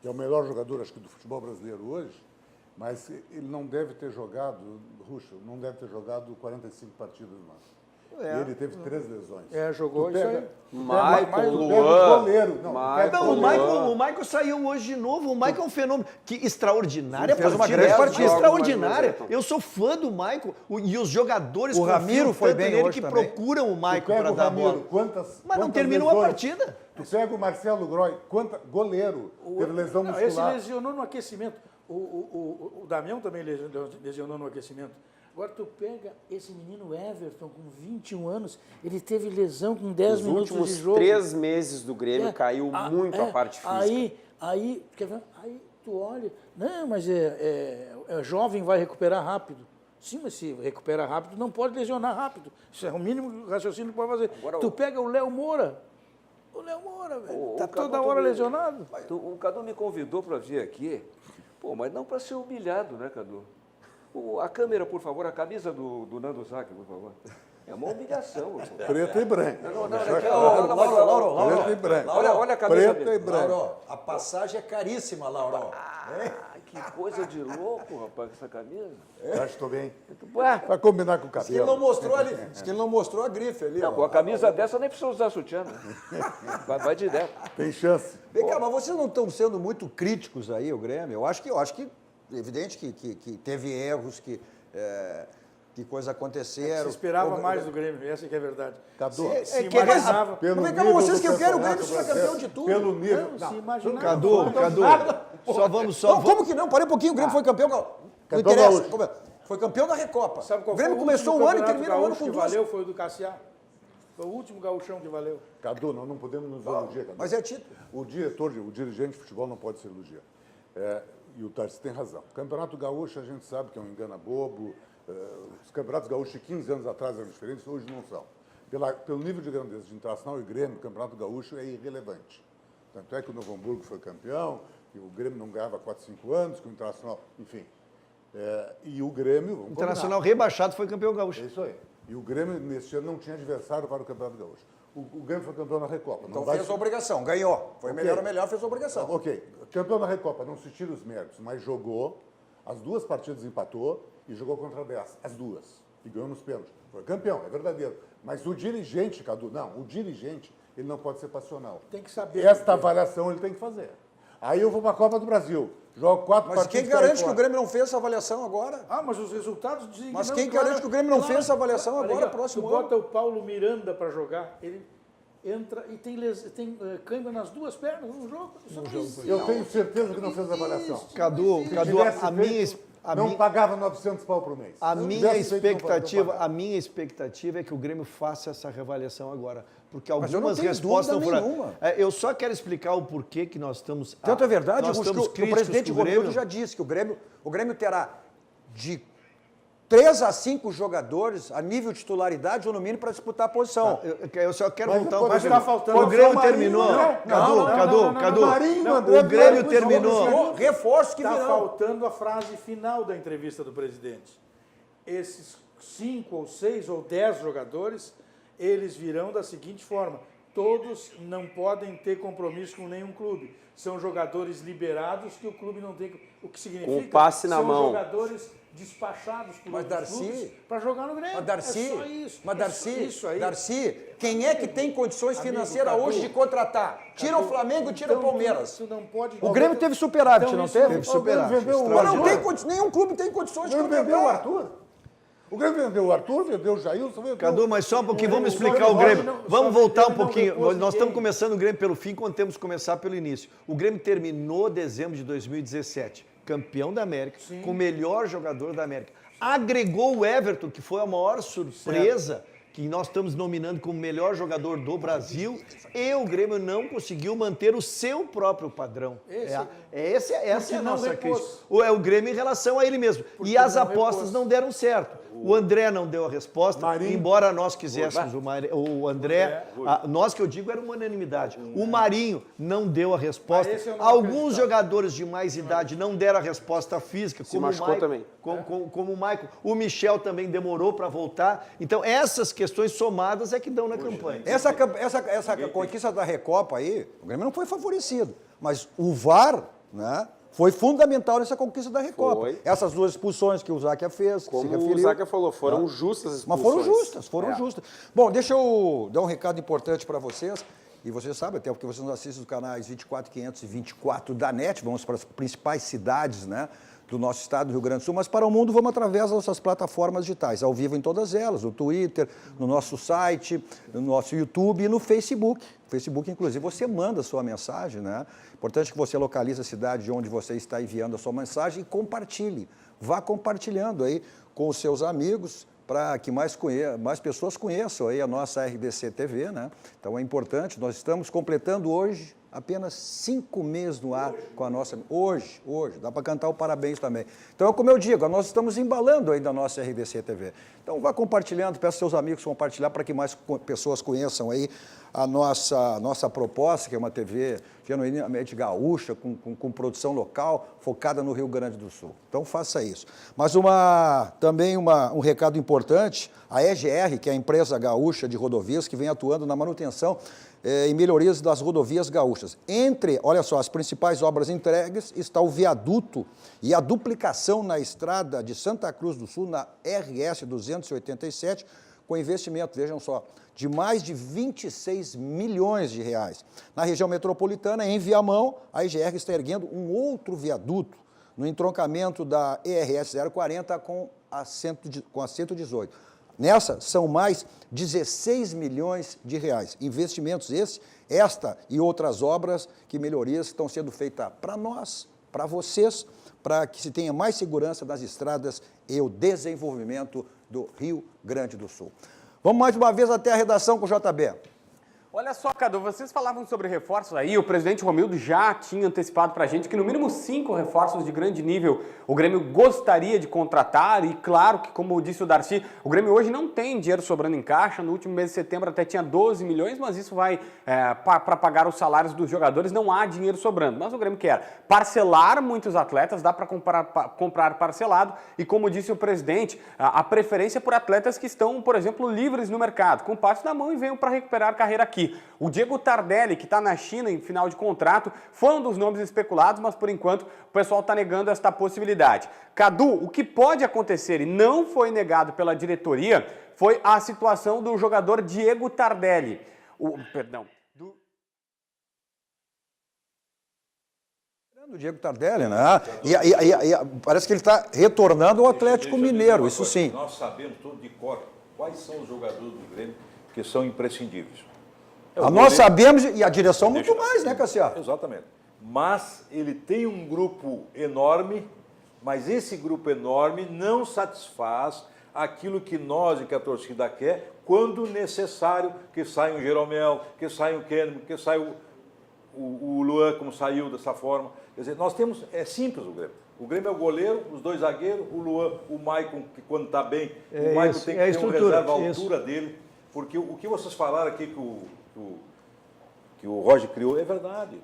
que é o melhor jogador, acho que, do futebol brasileiro hoje, mas ele não deve ter jogado, Ruxa, não deve ter jogado 45 partidas mais. E ele teve 3 lesões. Jogou Tu isso pega- aí. Michael, tu pega Luan. o goleiro. Não, Michael, pega Não, goleiro. o Michael saiu hoje de novo. O Michael é um fenômeno. Que extraordinária Fez uma partida. grande partida. Extraordinária. Eu sou fã do Michael. E os jogadores O Ramiro confiam foi tanto bem nele hoje que também. procuram o Tu Michael pega para o dar a Ramiro, bola. quantas Mas não quantas terminou a lesões? partida. Tu pega o Marcelo Groy, goleiro, teve lesão Não, esse muscular. lesionou no aquecimento. O Damião também lesionou no aquecimento. Agora tu pega esse menino Everton com 21 anos, ele teve lesão com 10 Nos minutos últimos de jogo. 3 meses do Grêmio É, caiu muito a parte física. Aí tu olha, não, mas é jovem, vai recuperar rápido. Sim, mas se recupera rápido, não pode lesionar rápido. Isso é o mínimo raciocínio que pode fazer. Agora, tu pega o Léo Moura. O Léo Moura, velho, tá O Cadu toda hora também- lesionado. O Cadu me convidou para vir aqui, pô, mas não para ser humilhado, né, Cadu? A câmera, por favor, a camisa do Nando Zac, por favor. É uma humilhação. Pô. Preto e branco. Não, Deixa aqui, claro. Lauro, Preto e branco. olha a camisa Preto dele. e branco. Lauro, a passagem é caríssima, Lauro. Que coisa de louco, rapaz, essa camisa. Acho que estou bem. Ué, Vai combinar com o Diz que ele não cabelo. mostrou ali. Diz que ele não mostrou a grife ali. não, ó. com a camisa dessa nem precisa usar sutiã, né? Vai direto. Tem chance. Vem cá, mas vocês não estão sendo muito críticos aí, o Grêmio? Eu acho que evidente que teve erros, que que coisas Se aconteceram. esperava mais do Grêmio, essa que é a verdade. Cadu, Se que- imaginava... pelo Mas, cara, nível vocês do que querem o campeonato Grêmio ser campeão de tudo. Pelo nível... Não, se imaginava. Cadu, Não, como que não? Parei um pouquinho, o Grêmio foi campeão. Não Campeão interessa. gaúcho. Foi campeão da Recopa. Sabe qual O Grêmio foi começou último o ano e campeonato termina o ano gaúcho com que duas. valeu, foi o do Cassiá. Foi o último gauchão que valeu. Cadu, nós não podemos nos elogiar, Cadu. Mas é título. O diretor, o dirigente de futebol não pode se elogiar. E o Tarcísio tem razão. O Campeonato Gaúcho a gente sabe que é um engana bobo. Os campeonatos gaúchos de 15 anos atrás eram diferentes, hoje não são. Pelo nível de grandeza de Internacional e Grêmio, o Campeonato Gaúcho é irrelevante. Tanto é que o Novo Hamburgo foi campeão, que o Grêmio não ganhava há 4, 5 anos, que o Internacional, enfim. E o Grêmio... vamos Internacional combinar. rebaixado foi campeão É gaúcho. isso aí. E o Grêmio, nesse ano, não tinha adversário para o Campeonato Gaúcho. O Grêmio foi campeão na Recopa. Então Não vai fez se- a obrigação, ganhou. Foi Ok. melhor ou melhor, fez a obrigação. Ok, campeão da Recopa, não se tira os méritos, mas jogou, as 2 partidas empatou e jogou contra a 10, as 2, e ganhou nos pênaltis. Foi campeão, é verdadeiro. Mas o dirigente, Cadu, o dirigente, ele não pode ser passional. Tem que saber. Esta avaliação ele tem que fazer. Aí eu vou para a Copa do Brasil, jogo 4 Mas partidas. quem caio garante que fora. o Grêmio não fez essa avaliação agora? Ah, mas os resultados dizem Mas que quem garante que o Grêmio não fez essa avaliação Olha agora, aqui, ó, próximo tu ano? bota o Paulo Miranda para jogar, ele entra e tem câimbra nas 2 pernas no jogo. Eu tenho certeza que não fez a avaliação. Cadu, Se Cadu, tivesse a minha, feito, a não minha, pagava 900 pau por mês. a Se minha tivesse feito, não expectativa, pagava. a minha expectativa é que o Grêmio faça essa reavaliação agora, porque Mas eu não algumas tenho respostas não dúvida foram. nenhuma. Eu só quero explicar o porquê que nós estamos. Tanto é verdade, nós Augusto, estamos que o críticos presidente com o Romildo Grêmio. já disse que o Grêmio terá de 3 a 5 jogadores a nível de titularidade ou no mínimo para disputar a posição. Eu só quero Mas voltar não um pode pouquinho. estar faltando O Grêmio só o Marinho, terminou. não. Cadu, Marinho, André o Grêmio Blanco, terminou. Reforços que Está virão. faltando a frase final da entrevista do presidente. Esses 5 ou 6 ou 10 jogadores, eles virão da seguinte forma: todos não podem ter compromisso com nenhum clube. São jogadores liberados que o clube não tem. O que significa? Com o passe na mão. São jogadores despachados por Mas, outros Darcy, clubes para jogar no Grêmio. Mas Darcy, é só isso. mas Darcy, Isso aí. Darcy, quem é que tem condições Amigo, financeiras Cadu, hoje de contratar? Tira o Flamengo e tira o Então, Palmeiras. tu não pode... O Grêmio teve superávit, Então, não isso teve? Teve superávit. vendeu o Mas não Arthur. tem nenhum clube tem condições O de Grêmio vendeu o contratar. Arthur. O Grêmio vendeu o Arthur, vendeu o Jailson, vendeu... Cadu, mas só um pouquinho, vamos Grêmio explicar só o Grêmio. não- Vamos só voltar um ele não pouquinho. repôs Nós estamos ninguém. começando o Grêmio pelo fim, quando temos que começar pelo início. O Grêmio terminou dezembro de 2017, campeão da América, com o melhor jogador da América. Agregou o Everton, que foi a maior surpresa, que nós estamos nominando como melhor jogador do Brasil, e o Grêmio não conseguiu manter o seu próprio padrão. Essa é a não nossa repôs. crítica. É o Grêmio em relação a ele mesmo. E as não apostas repôs. não deram certo. O André não deu a resposta, Marinho. embora nós quiséssemos o André, nós que eu digo era uma unanimidade. O Marinho não deu a resposta. Ah, esse eu não Alguns acreditava. jogadores de mais idade não deram a resposta física, como o machucou Maicon, também. como o Maicon. O Michel também demorou para voltar. Então, essas questões somadas é que dão na campanha. Essa conquista da Recopa aí, o Grêmio não foi favorecido. Mas o VAR, né, foi fundamental nessa conquista da Recopa. Foi. Essas 2 expulsões que o Záquia fez, que se Como referiu. o Zaca falou, foram justas as Mas expulsões. foram justas. Bom, deixa eu dar um recado importante para vocês. E vocês sabem, até porque vocês nos assistem dos canais 24.500 e 24 da NET, vamos para as principais cidades, né, do nosso estado do Rio Grande do Sul, mas para o mundo vamos através das nossas plataformas digitais, ao vivo em todas elas, no Twitter, no nosso site, no nosso YouTube e no Facebook. Facebook, inclusive, você manda a sua mensagem, né? Importante que você localize a cidade de onde você está enviando a sua mensagem e compartilhe. Vá compartilhando aí com os seus amigos, para que mais pessoas conheçam aí a nossa RDC TV, né? Então é importante, nós estamos completando hoje apenas 5 meses no ar com a nossa... Hoje, dá para cantar o parabéns também. Então, como eu digo, nós estamos embalando ainda a nossa RDC TV. Então, vá compartilhando, peça seus amigos compartilhar para que mais pessoas conheçam aí a nossa proposta, que é uma TV genuinamente gaúcha, com produção local, focada no Rio Grande do Sul. Então, faça isso. Mas também um recado importante, a EGR, que é a empresa gaúcha de rodovias, que vem atuando na manutenção e melhorias das rodovias gaúchas. Olha só, as principais obras entregues está o viaduto e a duplicação na estrada de Santa Cruz do Sul, na RS 287, com investimento, vejam só, de mais de 26 milhões de reais. Na região metropolitana, em Viamão, a EGR está erguendo um outro viaduto no entroncamento da ERS 040 com com a 118. Nessa, são mais 16 milhões de reais. Investimentos esses, esta e outras obras que melhorias estão sendo feitas para nós, para vocês, para que se tenha mais segurança nas estradas e o desenvolvimento do Rio Grande do Sul. Vamos mais uma vez até a redação com o JB. Olha só, Cadu, vocês falavam sobre reforços aí, o presidente Romildo já tinha antecipado pra gente que no mínimo 5 reforços de grande nível o Grêmio gostaria de contratar e claro que, como disse o Darcy, o Grêmio hoje não tem dinheiro sobrando em caixa, no último mês de setembro até tinha 12 milhões, mas isso vai para pagar os salários dos jogadores, não há dinheiro sobrando, mas o Grêmio quer parcelar muitos atletas, dá para comprar parcelado e como disse o presidente, a preferência por atletas que estão, por exemplo, livres no mercado, com parte na mão e venham para recuperar a carreira aqui. O Diego Tardelli, que está na China em final de contrato, foi um dos nomes especulados, mas por enquanto o pessoal está negando esta possibilidade. Cadu, o que pode acontecer e não foi negado pela diretoria foi a situação do jogador Diego Tardelli. O Diego Tardelli, né? E parece que ele está retornando ao Atlético Mineiro, isso sim. Nós sabemos tudo de cor quais são os jogadores do Grêmio que são imprescindíveis. Nós sabemos, e a direção muito mais, né, Cassiano? Exatamente. Mas ele tem um grupo enorme, mas esse grupo enorme não satisfaz aquilo que nós e que a torcida quer, quando necessário que saia um Jeromel, que saia o Kahneman, que saia o Luan, como saiu dessa forma. Quer dizer, nós temos, é simples o Grêmio. O Grêmio é o goleiro, os 2 zagueiros, o Luan, o Maicon, que quando está bem, o Maicon tem que ter um reserva à altura dele. Porque o que vocês falaram aqui que o Roger criou é verdade.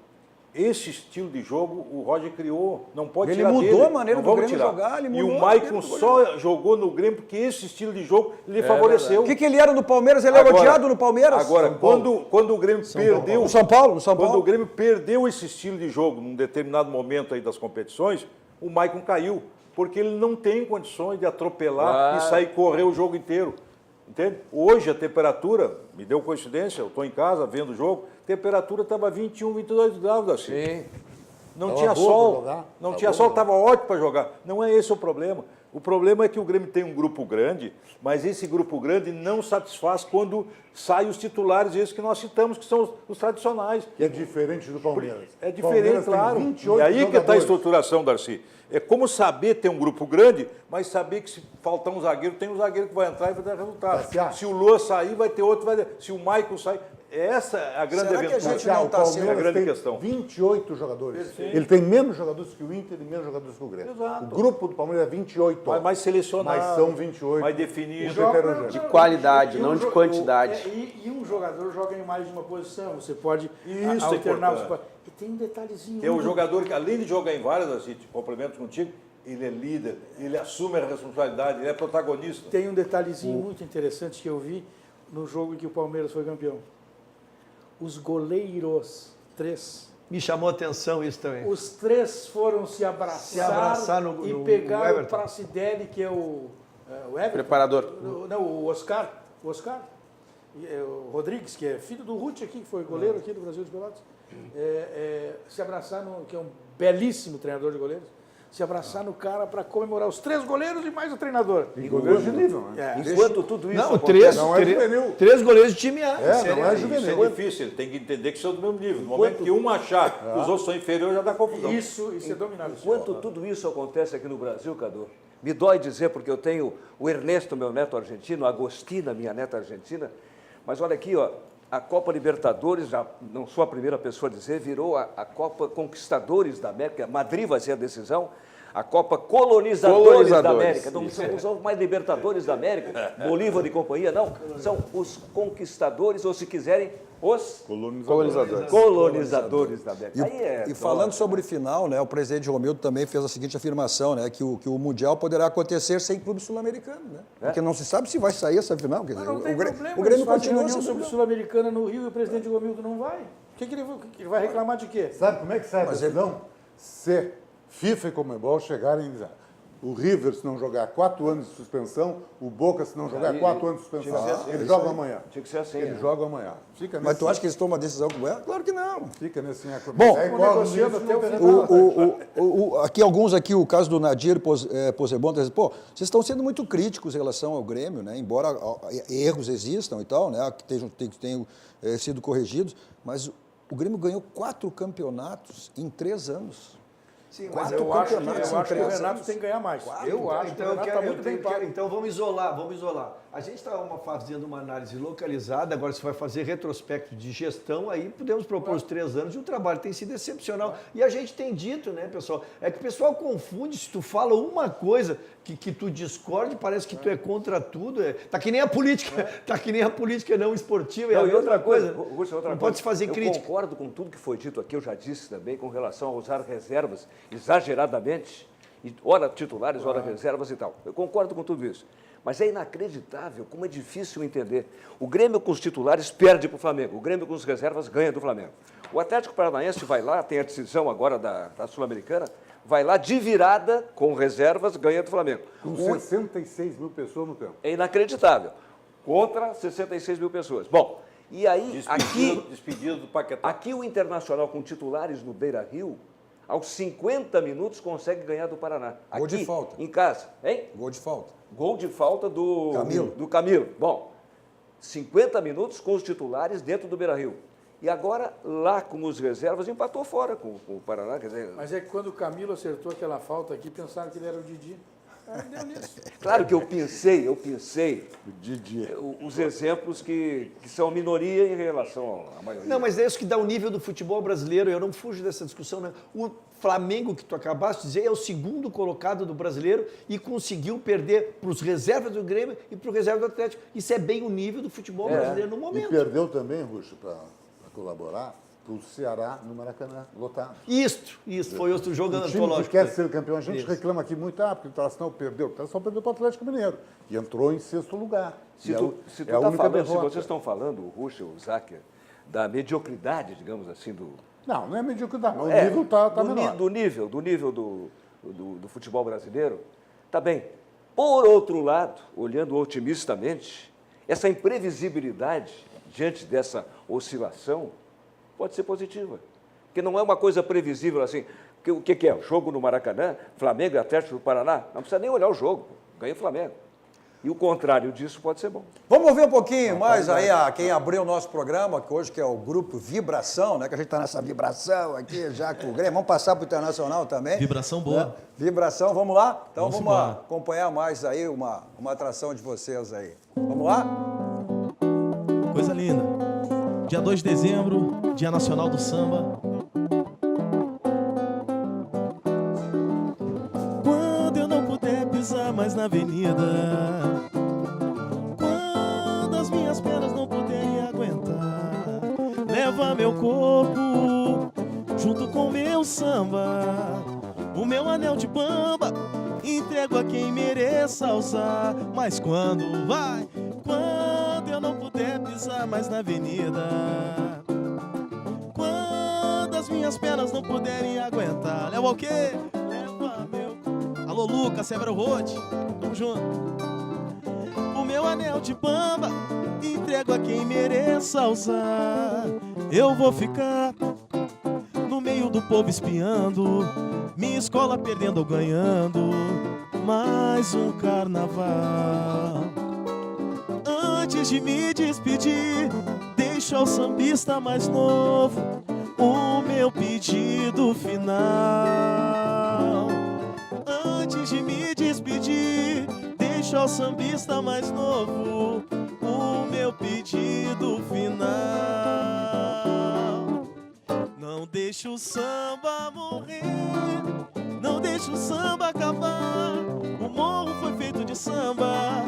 Esse estilo de jogo o Roger criou, não pode tirar dele. Ele mudou a maneira do Grêmio jogar. E o Maicon só jogou no Grêmio porque esse estilo de jogo lhe favoreceu. O que ele era no Palmeiras? Ele era odiado no Palmeiras? Agora, quando o Grêmio perdeu... No São Paulo. Quando o Grêmio perdeu esse estilo de jogo num determinado momento aí das competições, o Maicon caiu. Porque ele não tem condições de atropelar e sair correr o jogo inteiro. Entende? Hoje a temperatura, me deu coincidência, eu estou em casa vendo o jogo, a temperatura estava 21, 22 graus assim. Sim. Não tinha sol, não tinha sol, estava ótimo para jogar. Não é esse o problema. O problema é que o Grêmio tem um grupo grande, mas esse grupo grande não satisfaz quando saem os titulares, esses que nós citamos, que são os tradicionais. E é diferente do Palmeiras. É diferente, claro. E aí que está a estruturação, Darcy. É como saber ter um grupo grande, mas saber que se faltar um zagueiro, tem um zagueiro que vai entrar e vai dar resultado. Se o Lua sair, vai ter outro, se o Maicon sair. Essa é a grande aventura. Que a gente não está sendo a grande questão. 28 jogadores. Perfeito. Ele tem menos jogadores que o Inter e menos jogadores que o Grêmio. Exato. O grupo do Palmeiras é 28. Mas mais selecionado. Mas são 28. Mais definido. De qualidade, não de quantidade. E um jogador joga em mais de uma posição. Você pode alternar os... E tem um detalhezinho. É o jogador que, além de jogar em várias, assim, complemento contigo, ele é líder, ele assume a responsabilidade, ele é protagonista. Tem um detalhezinho muito interessante que eu vi no jogo em que o Palmeiras foi campeão. Os goleiros, 3. Me chamou a atenção isso também. Os 3 foram se abraçar no pegaram o Pracidelli, que é o Everton. Preparador. Não, o Oscar. O Rodrigues, que é filho do Ruth aqui, que foi goleiro aqui do Brasil de Pelotas. Se abraçar, que é um belíssimo treinador de goleiros. Se abraçar no cara para comemorar os 3 goleiros e mais o treinador. E goleiros de nível, né? Enquanto tudo isso não é juvenil. 3 goleiros de time A. Não é juvenil. Isso é difícil, ele tem que entender que são do mesmo nível. No momento que um achar que os outros são inferiores, já dá confusão. Isso é dominado. Enquanto tudo isso acontece aqui no Brasil, Cadu, me dói dizer, porque eu tenho o Ernesto, meu neto argentino, a Agostina, minha neta argentina, mas olha aqui, ó, a Copa Libertadores, já não sou a primeira pessoa a dizer, virou a Copa Conquistadores da América, Madrid vai ser a decisão, a Copa Colonizadores da América. Não são mais Libertadores da América, Bolívar e companhia, não. São os conquistadores, ou se quiserem, os colonizadores da América. E falando sobre final, né, o presidente Romildo também fez a seguinte afirmação, né, que o Mundial poderá acontecer sem clube sul-americano, né? Porque não se sabe se vai sair essa final. Quer dizer, não tem problema, o Grêmio continua reunião sobre sul-americana no Rio e o presidente Romildo não vai. O que ele vai reclamar de quê? Sabe como é que sai a decisão? Se FIFA e Conmebol chegarem e dizerem, O River, se não jogar 4 anos de suspensão, o Boca, se não jogar Aí, 4 anos de tinha que suspensão, ser assim, ele é joga isso aí. amanhã. Tinha que ser assim. Ele né? joga amanhã. Fica Mas tu nesse- acha que eles tomam a decisão como é? Claro que não. Fica nesse... Bom, é igual negociando até o final. Aqui alguns aqui, o caso do Nadir Possebon, tá dizendo, pô, vocês estão sendo muito críticos em relação ao Grêmio, né? Embora erros existam e tal, né? Que tenham sido corrigidos, mas o Grêmio ganhou 4 campeonatos em 3 anos. Sim, Mas 4 eu acho campeonatos que em o 3 Renato anos. tem que ganhar mais. Eu acho que o Então, Renato está muito bem pago. então vamos isolar. A gente está fazendo uma análise localizada, agora você vai fazer retrospecto de gestão, aí podemos propor os 3 anos e o trabalho tem sido excepcional. E a gente tem dito, né, pessoal, é que o pessoal confunde, se tu fala uma coisa que tu discorde, parece que tu é contra tudo. Tá que nem a política, tá que nem a política não esportiva. Não, a e outra mesma coisa, coisa. Rússio, outra não coisa. pode se fazer eu crítica. concordo com tudo que foi dito aqui, eu já disse também, com relação a usar reservas exageradamente, e ora titulares, ora reservas e tal. Eu concordo com tudo isso. Mas é inacreditável como é difícil entender. O Grêmio com os titulares perde para o Flamengo, o Grêmio com os reservas ganha do Flamengo. O Atlético Paranaense vai lá, tem a decisão agora da Sul-Americana, vai lá de virada com reservas, ganha do Flamengo. Com 66 mil pessoas no campo. É inacreditável. Contra 66 mil pessoas. Bom, e aí, Despedido do Paquetá. aqui o Internacional com titulares no Beira-Rio, aos 50 minutos consegue ganhar do Paraná. Gol Aqui, de falta. em casa. Hein? Gol de falta. Gol de falta do Camilo. do Camilo. Bom, 50 minutos com os titulares dentro do Beira-Rio. E agora, lá com os reservas, empatou fora com o Paraná. Quer dizer, Mas é que quando o Camilo acertou aquela falta aqui, pensaram que ele era o Didi. Deu nisso. claro que eu pensei O Didi. os exemplos que são minoria em relação à maioria. Não, mas é isso que dá o nível do futebol brasileiro. Eu não fujo dessa discussão, né? O Flamengo, que tu acabaste de dizer, é o segundo colocado do brasileiro e conseguiu perder para os reservas do Grêmio e para o reserva do Atlético. Isso é bem o nível do futebol brasileiro no E momento. perdeu também, Ruxo, para colaborar, para o Ceará no Maracanã, lotado. Isso foi outro jogo O time que antológico. quer ser campeão, a gente Isso. reclama aqui muito, porque o Internacional perdeu. O Internacional perdeu para o Atlético Mineiro e entrou em 6º lugar. Se E tu é tá a única falando, se derrota. vocês estão falando, o Ruschel, o Zacher, da mediocridade, digamos assim, Não é mediocridade, o nível está menor. do nível do futebol brasileiro, tá bem. Por outro lado, olhando otimistamente, essa imprevisibilidade diante dessa oscilação pode ser positiva. Porque não é uma coisa previsível assim. O que é? O jogo no Maracanã, Flamengo e Atlético do Paraná? Não precisa nem olhar o jogo, ganha o Flamengo. E o contrário disso pode ser bom. Vamos ouvir um pouquinho mais aí quem abriu o nosso programa, que hoje que é o Grupo Vibração, né? Que a gente está nessa vibração aqui já com o Grêmio. Vamos passar para o Internacional também. Vibração boa. Né? Vibração, vamos lá? Então Vamos vamos embora. acompanhar mais aí uma atração de vocês aí. Vamos lá? Coisa linda. Dia 2 de dezembro, Dia Nacional do Samba. Quando eu não puder pisar mais na avenida, quando as minhas pernas não puderem aguentar, leva meu corpo junto com meu samba, o meu anel de bamba, entrego a quem mereça usar. Mas quando eu não puder pisar mais na avenida, quando as minhas pernas não puderem aguentar, leva o quê? Leva meu... Alô, Lucas, Severo Roth, tamo junto. O meu anel de bamba, entrego a quem mereça usar. Eu vou ficar no meio do povo espiando, minha escola perdendo ou ganhando mais um carnaval. Antes de me despedir, deixo ao sambista mais novo o meu pedido final. Antes de me despedir, deixo ao sambista mais novo o meu pedido final. Não deixe o samba morrer, não deixe o samba acabar. O morro foi feito de samba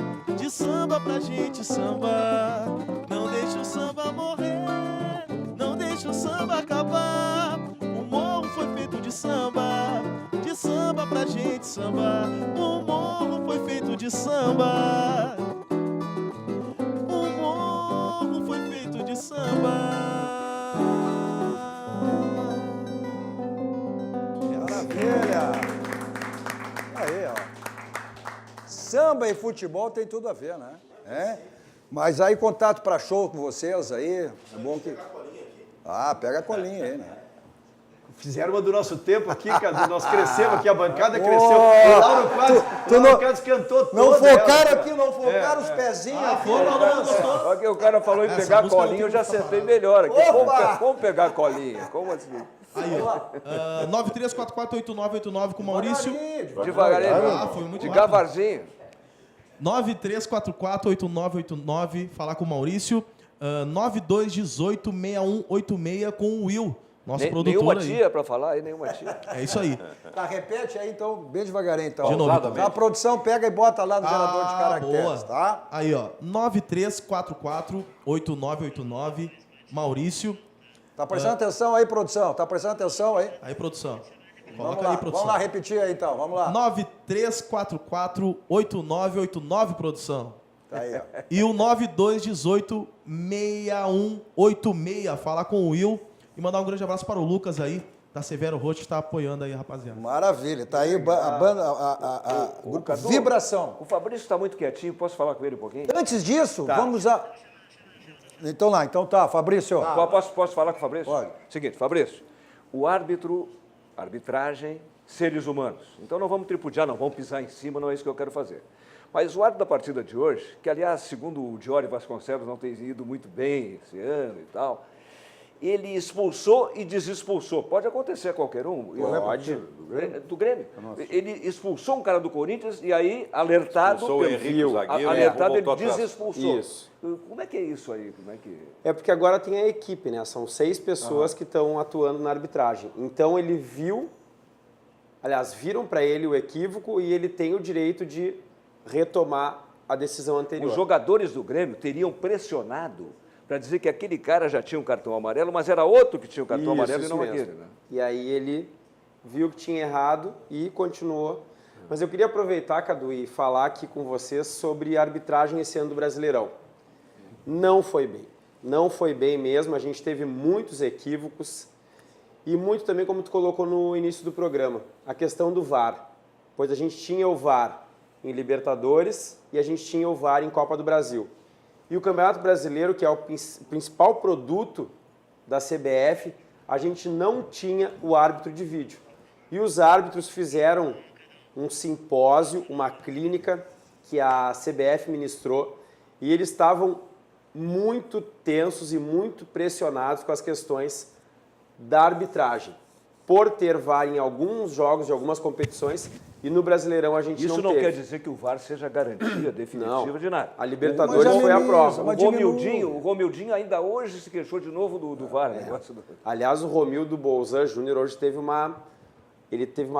pra gente sambar. Não deixe o samba morrer, não deixe o samba acabar. O morro foi feito de samba pra gente sambar. O morro foi feito de samba, o morro foi feito de samba. Maravilha! Aí, ó. samba e futebol tem tudo a ver, né? É? Mas aí, contato para show com vocês aí, é bom que... Ah, pega a colinha aí, né? Fizeram uma do nosso tempo aqui, Cadu. Nós crescemos aqui, a bancada cresceu. O Lauro Quadros cantou toda. Não focaram aqui, não focaram os pezinhos aqui. Só que o cara falou em pegar a colinha, eu já acertei melhor aqui. Como pegar a colinha? Como assim? Aí, ó. 93448989 com o Maurício. Devagarinho. Foi muito De rápido. gavarzinho. 93448989, falar com o Maurício. 92186186 com o Will, nosso produtor Nenhuma aí. tia para falar aí, nenhuma tia. É isso aí. Tá, repete aí então, bem devagarinho então. De novo, então. A produção pega e bota lá no gerador de caracteres, boa. tá? Aí, ó. 93448989, Maurício. Tá prestando atenção aí, produção? Tá prestando atenção aí? Aí, produção. Vamos Coloca lá, aí, produção. vamos lá repetir aí então, vamos lá. 93448989, produção. Tá aí, ó. E o 92186186, falar com o Will e mandar um grande abraço para o Lucas aí, da Severo Rocha, que está apoiando aí, rapaziada. Maravilha, tá aí a banda, o grupo Cadu, Vibração. O Fabrício está muito quietinho, posso falar com ele um pouquinho? Antes disso, vamos a... Então lá, então tá, Fabrício. Posso falar com o Fabrício? Pode. Seguinte, Fabrício, o árbitro, arbitragem, seres humanos. Então não vamos tripudiar, não vamos pisar em cima, não é isso que eu quero fazer. Mas o árbitro da partida de hoje, que aliás, segundo o Diori Vasconcelos, não tem ido muito bem esse ano e tal, ele expulsou e desexpulsou. Pode acontecer a qualquer um. Pode. Do Grêmio. Ele expulsou um cara do Corinthians e aí, alertado, Expulsou o Henrique, o zagueiro, alertado ele voltou atrás. desexpulsou. Isso. Como é que é isso aí? Como é que... É porque agora tem a equipe, né? São 6 pessoas que estão atuando na arbitragem. Então ele viram para ele o equívoco e ele tem o direito de retomar a decisão anterior. Os jogadores do Grêmio teriam pressionado para dizer que aquele cara já tinha um cartão amarelo, mas era outro que tinha um cartão amarelo e não mesmo. aquele. Né? E aí ele viu que tinha errado e continuou. Mas eu queria aproveitar, Cadu, e falar aqui com vocês sobre a arbitragem esse ano do Brasileirão. Não foi bem. Não foi bem mesmo. A gente teve muitos equívocos e muito também, como tu colocou no início do programa, a questão do VAR. Pois a gente tinha o VAR em Libertadores e a gente tinha o VAR em Copa do Brasil. E o Campeonato Brasileiro, que é o principal produto da CBF, a gente não tinha o árbitro de vídeo. E os árbitros fizeram um simpósio, uma clínica que a CBF ministrou, e eles estavam muito tensos e muito pressionados com as questões da arbitragem, por ter VAR em alguns jogos de algumas competições, e no Brasileirão a gente Isso não não teve. quer dizer que o VAR seja garantia definitiva de nada. A Libertadores Mas foi a ameniza, prova. mas O Romildinho ainda hoje se queixou de novo do VAR. Negócio do... Aliás, o Romildo Bolzan Júnior hoje teve uma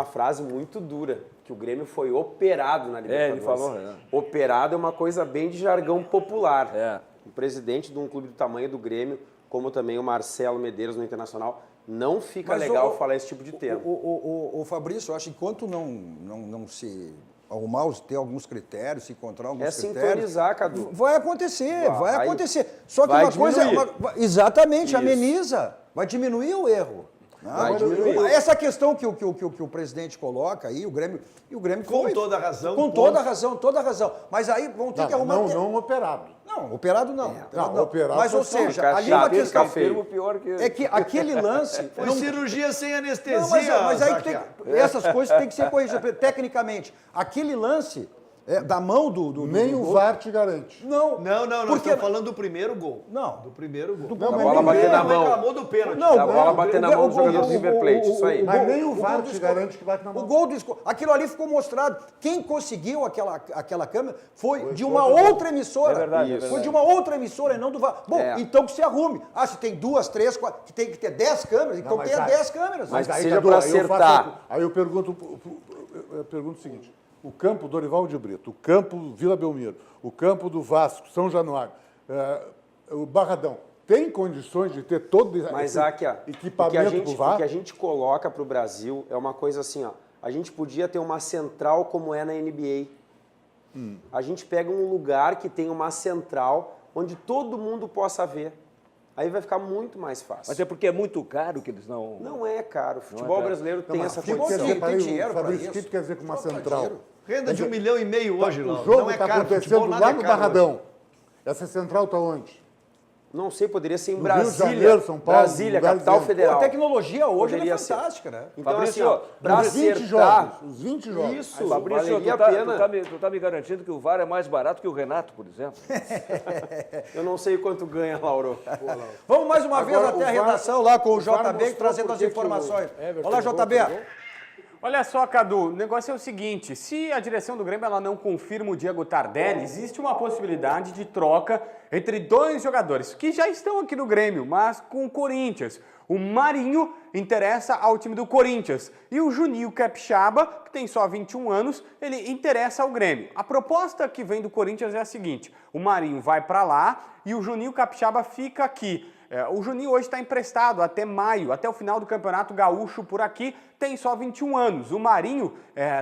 frase muito dura, que o Grêmio foi operado na Libertadores. ele falou, né? Operado é uma coisa bem de jargão popular. É. O presidente de um clube do tamanho do Grêmio, como também o Marcelo Medeiros no Internacional, não fica Mas legal falar esse tipo de termo. O Fabrício, eu acho que enquanto não se arrumar, ter alguns critérios, se encontrar alguns critérios... sintonizar, Cadu. Vai acontecer, vai acontecer. Só que vai uma coisa... diminuir. Exatamente, Isso. ameniza. Vai diminuir o erro. Vai diminuir. Essa questão que o presidente coloca aí, o Grêmio Com foi- toda a razão, Com ponto. toda a razão. Mas aí vão ter que arrumar... Não operado. Não, operado não. Não, operado Mas, ou foi seja, ficar ali uma chato, questão... ficar feio. Pior que... É que aquele lance... Foi cirurgia sem anestesia. Não, mas aí Zaquia. essas coisas têm que ser corrigidas tecnicamente. Aquele lance da mão do Nem o gol- VAR te garante. Não, Não, Porque- estou falando do primeiro gol. Não. Do primeiro gol. Não, A bola bater na mão. Reclamou do pênalti. Não, A bola bater na mão do jogador do River Plate, isso aí. Mas nem o gol VAR do te Sco- garante que bate na mão. O gol do aquilo ali ficou mostrado. Quem conseguiu aquela câmera foi de uma outra emissora. É verdade, é Isso. Foi de uma outra emissora e não do VAR. Bom, então que se arrume. Ah, se tem 2, 3, 4, que tem que ter 10 câmeras, então mas tenha aí- 10 câmeras. Mas Aí, seja Cadu, para aí eu faço acertar. outro. Aí eu pergunto o seguinte: o campo Dorival de Brito, o campo Vila Belmiro, o campo do Vasco, São Januário, o Barradão, tem condições de ter todo Mas esse aqui, ó, equipamento do o VAR? que a gente coloca para o Brasil é uma coisa assim, ó. A gente podia ter uma central como é na NBA. A gente pega um lugar que tem uma central onde todo mundo possa ver. Aí vai ficar muito mais fácil. Mas é porque é muito caro que eles não... Não é caro. O futebol caro. brasileiro tem Mas essa o que quer condição. dizer, Tem peraí, dinheiro pra Fabrício, o isso. que tu quer dizer com uma Só pra central? dinheiro. Renda de 1,5 milhão hoje, O Lauro. jogo Não é está caro, futebol acontecendo nada lá é no caro hoje. Barradão. Essa central está onde? Não sei, poderia ser em No Rio de Brasília. Janeiro, São Paulo, Brasília, lugares capital grandes. federal. Pô, a tecnologia hoje ela é Poderia ser. fantástica, né? Então, Fabrício, assim, ó, pra Os 20 acertar... jogos. Os 20 jogos. Isso, Fabrício, valeria tu a tá, pena. tu tá me garantindo que o VAR é mais barato que o Renato, por exemplo? Eu não sei quanto ganha, Lauro. Vamos mais uma vez Agora, até a o VAR redação lá com o VAR JB mostrou trazendo por as que que informações. o Everton Olá, jogou, JB. jogou. Olha só, Cadu, o negócio é o seguinte, se a direção do Grêmio ela não confirma o Diego Tardelli, existe uma possibilidade de troca entre 2 jogadores que já estão aqui no Grêmio, mas com o Corinthians. O Marinho interessa ao time do Corinthians e o Juninho Capixaba, que tem só 21 anos, ele interessa ao Grêmio. A proposta que vem do Corinthians é a seguinte, o Marinho vai para lá e o Juninho Capixaba fica aqui. O Juninho hoje está emprestado até maio, até o final do Campeonato Gaúcho por aqui, tem só 21 anos. O Marinho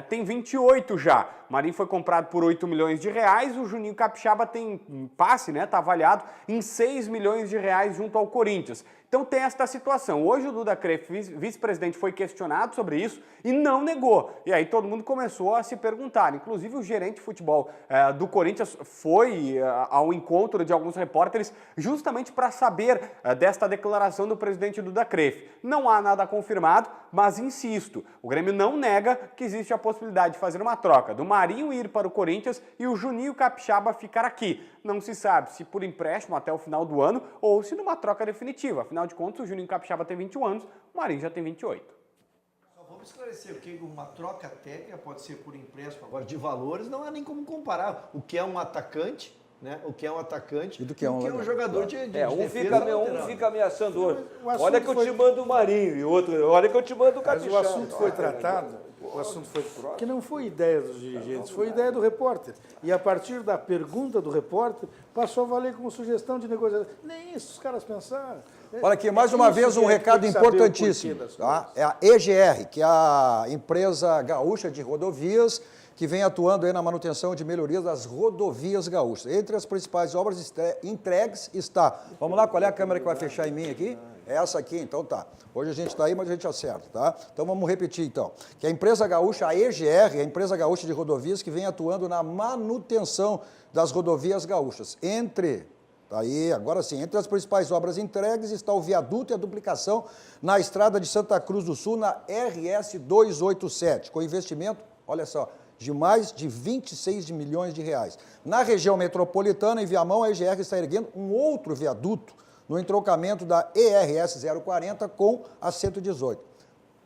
tem 28 já. O Marinho foi comprado por 8 milhões de reais, o Juninho Capixaba tem um passe, né? Está avaliado em 6 milhões de reais junto ao Corinthians. Então tem esta situação. Hoje o Duda Cref, vice-presidente, foi questionado sobre isso e não negou. E aí todo mundo começou a se perguntar. Inclusive o gerente de futebol do Corinthians foi ao encontro de alguns repórteres justamente para saber desta declaração do presidente Duda Cref. Não há nada confirmado, mas insisto, o Grêmio não nega que existe a possibilidade de fazer uma troca do Marinho ir para o Corinthians e o Juninho Capixaba ficar aqui. Não se sabe se por empréstimo até o final do ano ou se numa troca definitiva. Afinal de contas, o Juninho Capixaba tem 21 anos, o Marinho já tem 28. Só vamos esclarecer, porque uma troca técnica pode ser por empréstimo. Agora, de valores, não há nem como comparar. O que é um atacante, né? O que é um atacante E do que é um jogador de Um defesa fica, lateral. um fica ameaçando o outro. O assunto Olha que eu foi- te mando o Marinho e o outro, olha que eu te mando o Mas Capixaba. o assunto foi tratado, que não foi ideia dos dirigentes, foi ideia do repórter. E a partir da pergunta do repórter, passou a valer como sugestão de negociação. Nem isso os caras pensaram. Olha aqui, mais uma Isso vez que um é que recado tem que saber o importantíssimo. porquê das Tá? coisas. É a EGR, que é a empresa gaúcha de rodovias, que vem atuando aí na manutenção de melhorias das rodovias gaúchas. Entre as principais obras entregues está... Vamos lá, qual é a câmera que vai fechar em mim aqui? É essa aqui, então tá. Hoje a gente está aí, mas a gente acerta, tá? Então vamos repetir então. Que a empresa gaúcha, a EGR, a empresa gaúcha de rodovias, que vem atuando na manutenção das rodovias gaúchas. Tá aí, agora sim, entre as principais obras entregues está o viaduto e a duplicação na estrada de Santa Cruz do Sul, na RS 287, com investimento, olha só, de mais de 26 milhões de reais. Na região metropolitana, em Viamão, a EGR está erguendo um outro viaduto no entroncamento da ERS 040 com a 118.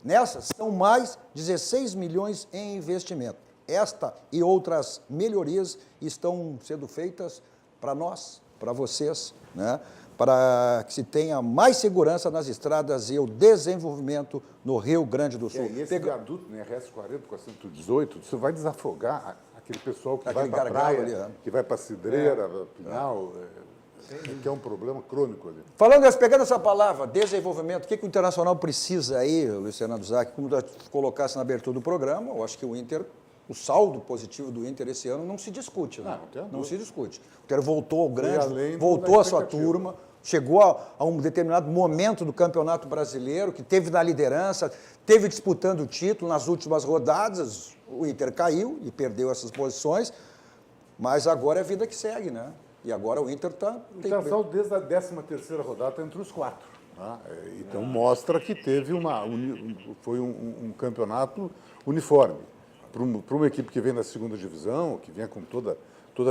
Nessas, são mais 16 milhões em investimento. Esta e outras melhorias estão sendo feitas para nós, para vocês, né? Para que se tenha mais segurança nas estradas e o desenvolvimento no Rio Grande do Sul. E esse viaduto, né, RS40 com a 118, você vai desafogar aquele pessoal que Aquele vai para a gargalo praia, ali, né? que vai para Cidreira, Pinhal, que é um problema crônico ali. Falando, pegando essa palavra, desenvolvimento, o que o Internacional precisa aí, Luiz Fernando Zac, como colocasse na abertura do programa, eu acho que o Inter, o saldo positivo do Inter esse ano não se discute, né? Não se discute. O Inter voltou ao grande, voltou à sua turma, chegou a um determinado momento do Campeonato Brasileiro, que teve na liderança, teve disputando o título nas últimas rodadas, o Inter caiu e perdeu essas posições, mas agora é a vida que segue, né? E agora o Inter está... O Internacional, desde a 13ª rodada, está entre os 4. Tá? Então, mostra que teve foi um campeonato uniforme. Para uma equipe que vem da segunda divisão, que vem com toda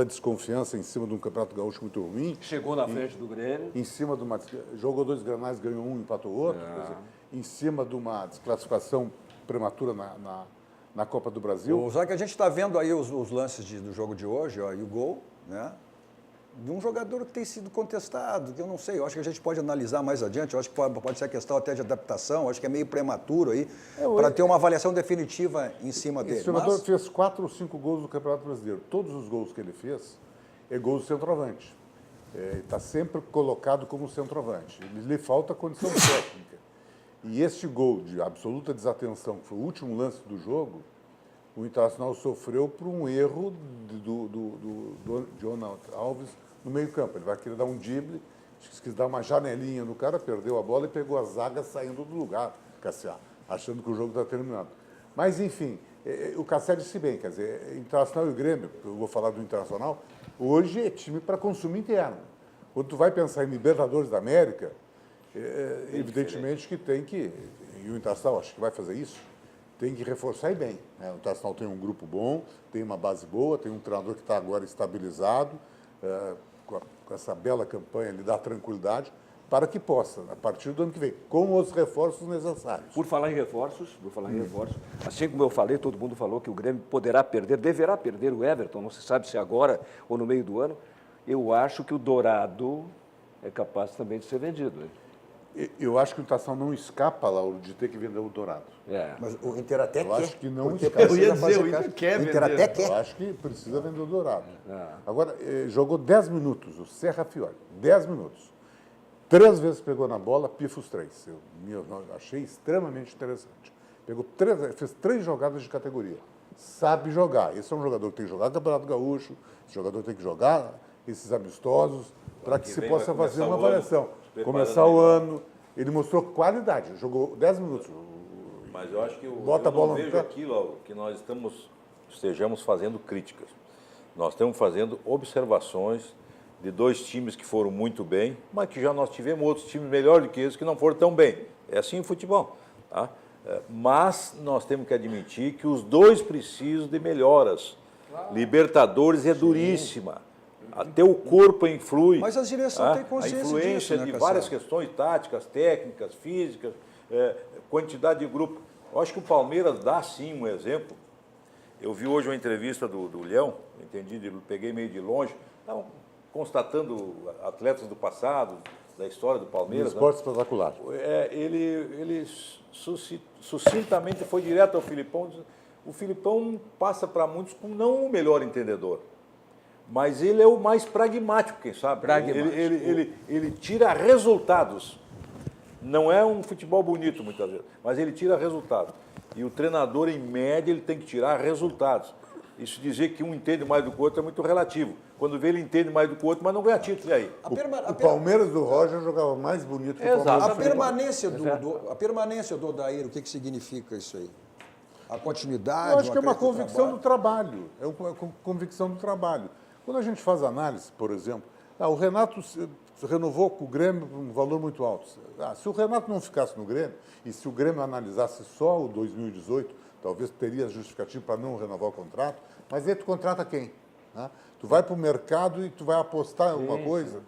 a desconfiança em cima de um campeonato gaúcho muito ruim. Chegou na frente do Grêmio. Em cima de uma... Jogou 2 granais, ganhou um, empatou outro. Quer dizer, em cima de uma desclassificação prematura na Copa do Brasil. Só que a gente está vendo aí os lances do jogo de hoje, ó, e o gol, né? De um jogador que tem sido contestado, que eu não sei, eu acho que a gente pode analisar mais adiante, eu acho que pode ser a questão até de adaptação, eu acho que é meio prematuro aí, para ter uma avaliação definitiva em cima dele. Esse jogador fez 4 ou 5 gols no Campeonato Brasileiro. Todos os gols que ele fez é gol do centroavante. Ele está sempre colocado como centroavante. Lhe falta condição técnica. E este gol de absoluta desatenção, que foi o último lance do jogo, o Internacional sofreu por um erro do Jonathan Alves no meio-campo. Ele vai querer dar um drible, quis dar uma janelinha no cara, perdeu a bola e pegou a zaga saindo do lugar, achando que o jogo está terminado. Mas, enfim, o Cassel disse bem, quer dizer, Internacional e o Grêmio, eu vou falar do Internacional, hoje é time para consumo interno. Quando tu vai pensar em Libertadores da América, evidentemente que tem que, e o Internacional acho que vai fazer isso, tem que reforçar e bem. Né? O Internacional tem um grupo bom, tem uma base boa, tem um treinador que está agora estabilizado, com essa bela campanha, ele dá tranquilidade, para que possa, a partir do ano que vem, com os reforços necessários. Por falar em reforços, assim como eu falei, todo mundo falou que o Grêmio poderá perder, deverá perder o Everton, não se sabe se agora ou no meio do ano. Eu acho que o Dourado é capaz também de ser vendido. Hein? Eu acho que o Internacional não escapa, Lauro, de ter que vender o Dourado. Mas o Inter até Eu quer. acho que não Porque escapa. Eu ia precisa dizer, fazer o Inter caixa. quer O Inter vender. até quer. Eu acho que precisa vender o Dourado. Agora, jogou 10 minutos, o Serra Fiori, 10 minutos. 3 vezes pegou na bola, pifa os 3. Eu achei extremamente interessante. Fez 3 jogadas de categoria. Sabe jogar. Esse é um jogador que tem que jogar Campeonato Gaúcho, esse jogador tem que jogar esses amistosos, para que se vem possa vai fazer começar uma o ano, avaliação. preparando Começar o melhor. ano, ele mostrou qualidade, jogou 10 minutos. Mas eu acho que Bota a eu bola não no vejo pé. aquilo que nós estejamos fazendo críticas. Nós estamos fazendo observações de 2 times que foram muito bem, mas que já nós tivemos outros times melhores do que eles que não foram tão bem. É assim o futebol. Tá? Mas nós temos que admitir que os 2 precisam de melhoras. Libertadores é duríssima. Até o corpo influi. Mas a direção tem consciência A influência disso, né, de Cassiano? várias questões táticas, técnicas, físicas, quantidade de grupo. Eu acho que o Palmeiras dá sim um exemplo. Eu vi hoje uma entrevista do Leão, peguei meio de longe, estavam constatando atletas do passado, da história do Um Palmeiras. esporte espetacular. Ele sucintamente foi direto ao Filipão. O Filipão passa para muitos como não o melhor entendedor, mas ele é o mais pragmático, quem sabe. Ele tira resultados. Não é um futebol bonito, muitas vezes, mas ele tira resultados. E o treinador, em média, ele tem que tirar resultados. Isso dizer que um entende mais do que o outro é muito relativo. Quando vê, ele entende mais do que o outro, mas não ganha título. E aí? O Palmeiras do Roger jogava mais bonito que o Palmeiras A do Filipão. permanência do Odair, o que significa isso aí? A continuidade? Eu acho que é uma acréscimo convicção do trabalho. É uma convicção do trabalho. Quando a gente faz análise, por exemplo, o Renato se renovou com o Grêmio por um valor muito alto. Se o Renato não ficasse no Grêmio, e se o Grêmio analisasse só o 2018, talvez teria justificativo para não renovar o contrato, mas aí tu contrata quem? Né? Tu vai para o mercado e tu vai apostar em alguma coisa.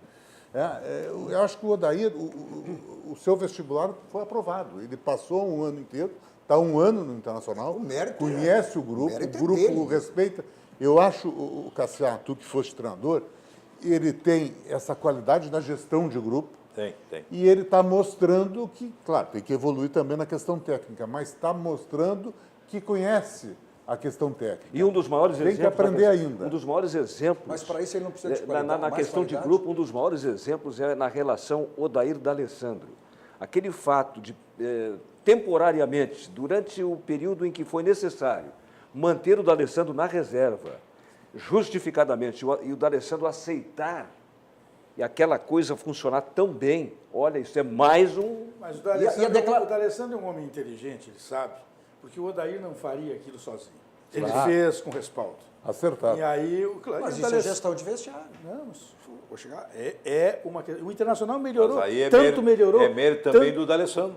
Eu acho que o Odair, o seu vestibular foi aprovado. Ele passou um ano inteiro, está um ano no Internacional, conhece o grupo o respeita. Eu acho, o Cassiano, tu que foste treinador, ele tem essa qualidade da gestão de grupo. Tem. E ele está mostrando que, claro, tem que evoluir também na questão técnica, mas está mostrando que conhece a questão técnica. E um dos maiores Tem que aprender ainda. Um dos maiores exemplos. Mas para isso ele não precisa de na qualidade, mais questão qualidade? de grupo, um dos maiores exemplos é na relação Odair D'Alessandro. Aquele fato de, temporariamente, durante o período em que foi necessário, manter o D'Alessandro na reserva, justificadamente, e o D'Alessandro aceitar e aquela coisa funcionar tão bem, olha, isso é mais um... Mas o D'Alessandro é um homem inteligente, ele sabe, porque o Odair não faria aquilo sozinho. Ele fez com respaldo. Acertado. E aí, Mas isso é gestão de vestiário. Não, mas vou chegar. O Internacional melhorou, Mas aí é tanto mérito, melhorou. É mérito também do D'Alessandro.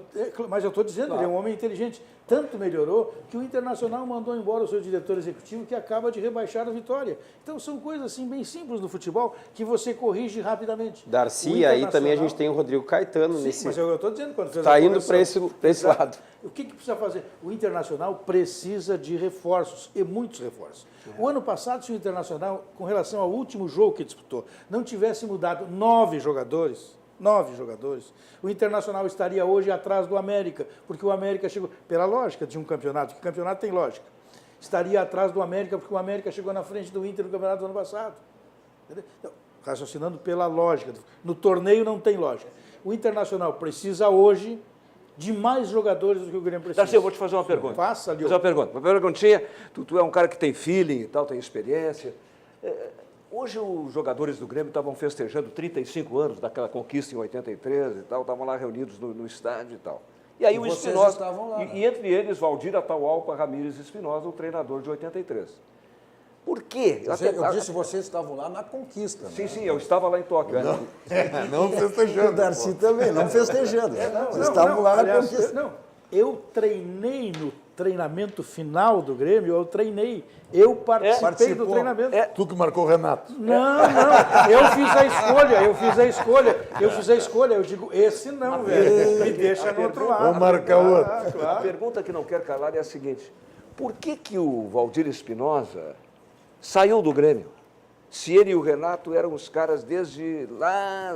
Mas eu estou dizendo, ele é um homem inteligente. Tanto melhorou que o Internacional mandou embora o seu diretor executivo, que acaba de rebaixar a Vitória. Então são coisas assim bem simples no futebol que você corrige rapidamente. Darcy, aí também a gente tem o Rodrigo Caetano nesse. Mas eu estou dizendo quando Está indo para esse lado. O que precisa fazer? O Internacional precisa de reforços, e muitos reforços. O ano passado, se o Internacional, com relação ao último jogo que disputou, não tivesse mudado 9 jogadores, o Internacional estaria hoje atrás do América, porque o América chegou, pela lógica de um campeonato, que campeonato tem lógica, estaria atrás do América, porque o América chegou na frente do Inter no campeonato do ano passado. Entendeu? Então, raciocinando pela lógica. No torneio não tem lógica. O Internacional precisa hoje de mais jogadores do que o Grêmio precisa. Darcy, eu vou te fazer uma pergunta. Faça ali. Fazer uma pergunta. Uma perguntinha. Tu é um cara que tem feeling e tal, tem experiência. Hoje os jogadores do Grêmio estavam festejando 35 anos daquela conquista em 83 e tal, estavam lá reunidos no estádio e tal. E aí E o vocês Espinosa, estavam lá, né? e entre eles, Valdir Atahualpa Ramírez Espinosa, o treinador de 83. Por quê? Eu disse que vocês estavam lá na conquista, né? Sim, eu estava lá em Tóquio. Não festejando. O Darcy também, não festejando. Vocês estavam lá na conquista. Eu treinei no treinamento final do Grêmio, eu participei do treinamento. Tu que marcou o Renato. Não, eu fiz a escolha, eu digo, esse não, velho, me deixa no outro lado. Vamos marcar o outro. A pergunta que não quer calar é a seguinte: por que o Valdir Espinosa saiu do Grêmio? Se ele e o Renato eram os caras desde lá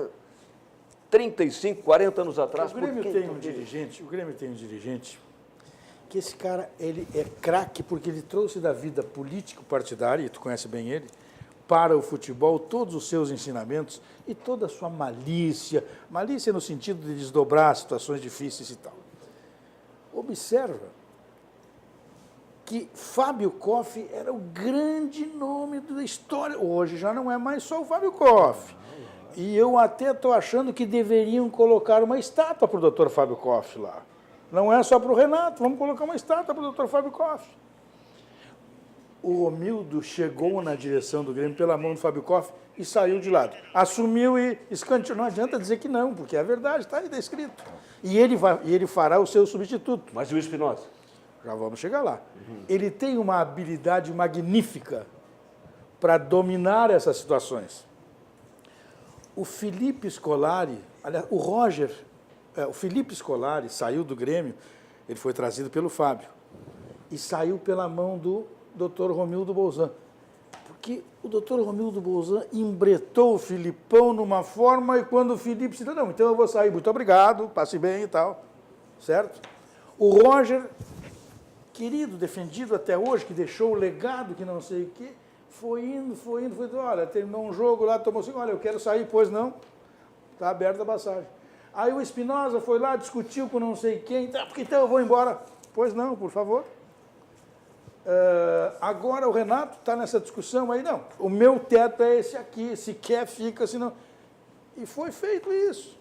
35, 40 anos atrás. O Grêmio tem um dirigente que esse cara, ele é craque porque ele trouxe da vida político-partidária, e tu conhece bem ele, para o futebol todos os seus ensinamentos e toda a sua malícia no sentido de desdobrar situações difíceis e tal. Observa que Fábio Koff era o grande nome da história. Hoje já não é mais só o Fábio Koff. E eu até estou achando que deveriam colocar uma estátua para o Dr. Fábio Koff lá. Não é só para o Renato, vamos colocar uma estátua para o Dr. Fábio Koff. O Romildo chegou na direção do Grêmio pela mão do Fábio Koff e saiu de lado. Assumiu e escanteou. Não adianta dizer que não, porque é a verdade, está aí, está escrito. E ele fará o seu substituto. Mas e o Espinosa? Já vamos chegar lá. Ele tem uma habilidade magnífica para dominar essas situações. O Felipe Scolari, aliás, o Felipe Scolari saiu do Grêmio, ele foi trazido pelo Fábio, e saiu pela mão do Dr. Romildo Bolzan. Porque o Dr. Romildo Bolzan embretou o Filipão numa forma, e quando o Felipe disse, não, então eu vou sair, muito obrigado, passe bem e tal, certo? O Roger, querido, defendido até hoje, que deixou o legado, que não sei o quê, foi indo, olha, terminou um jogo lá, tomou assim, olha, eu quero sair, pois não, está aberta a passagem. Aí o Espinosa foi lá, discutiu com não sei quem, então eu vou embora. Pois não, por favor. Agora o Renato está nessa discussão aí, não, o meu teto é esse aqui, se quer fica, se não... E foi feito isso.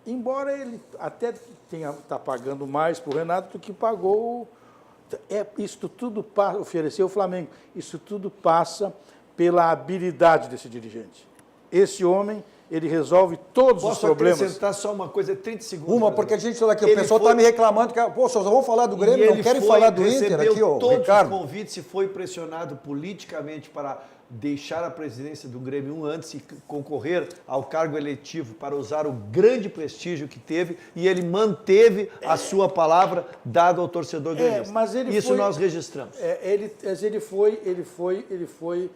Embora ele até está pagando mais para o Renato do que pagou... Isso tudo ofereceu o Flamengo. Isso tudo passa pela habilidade desse dirigente. Esse homem, ele resolve todos os problemas. Posso acrescentar só uma coisa, 30 segundos. Porque a gente está aqui, o pessoal está me reclamando que, pô, só vamos falar do Grêmio, não querem falar do Inter aqui, ó, todos Ricardo. os convites e foi pressionado politicamente para deixar a presidência do Grêmio um antes e concorrer ao cargo eletivo para usar o grande prestígio que teve, e ele manteve a sua palavra dada ao torcedor gremista. Mas ele Isso nós registramos. Ele foi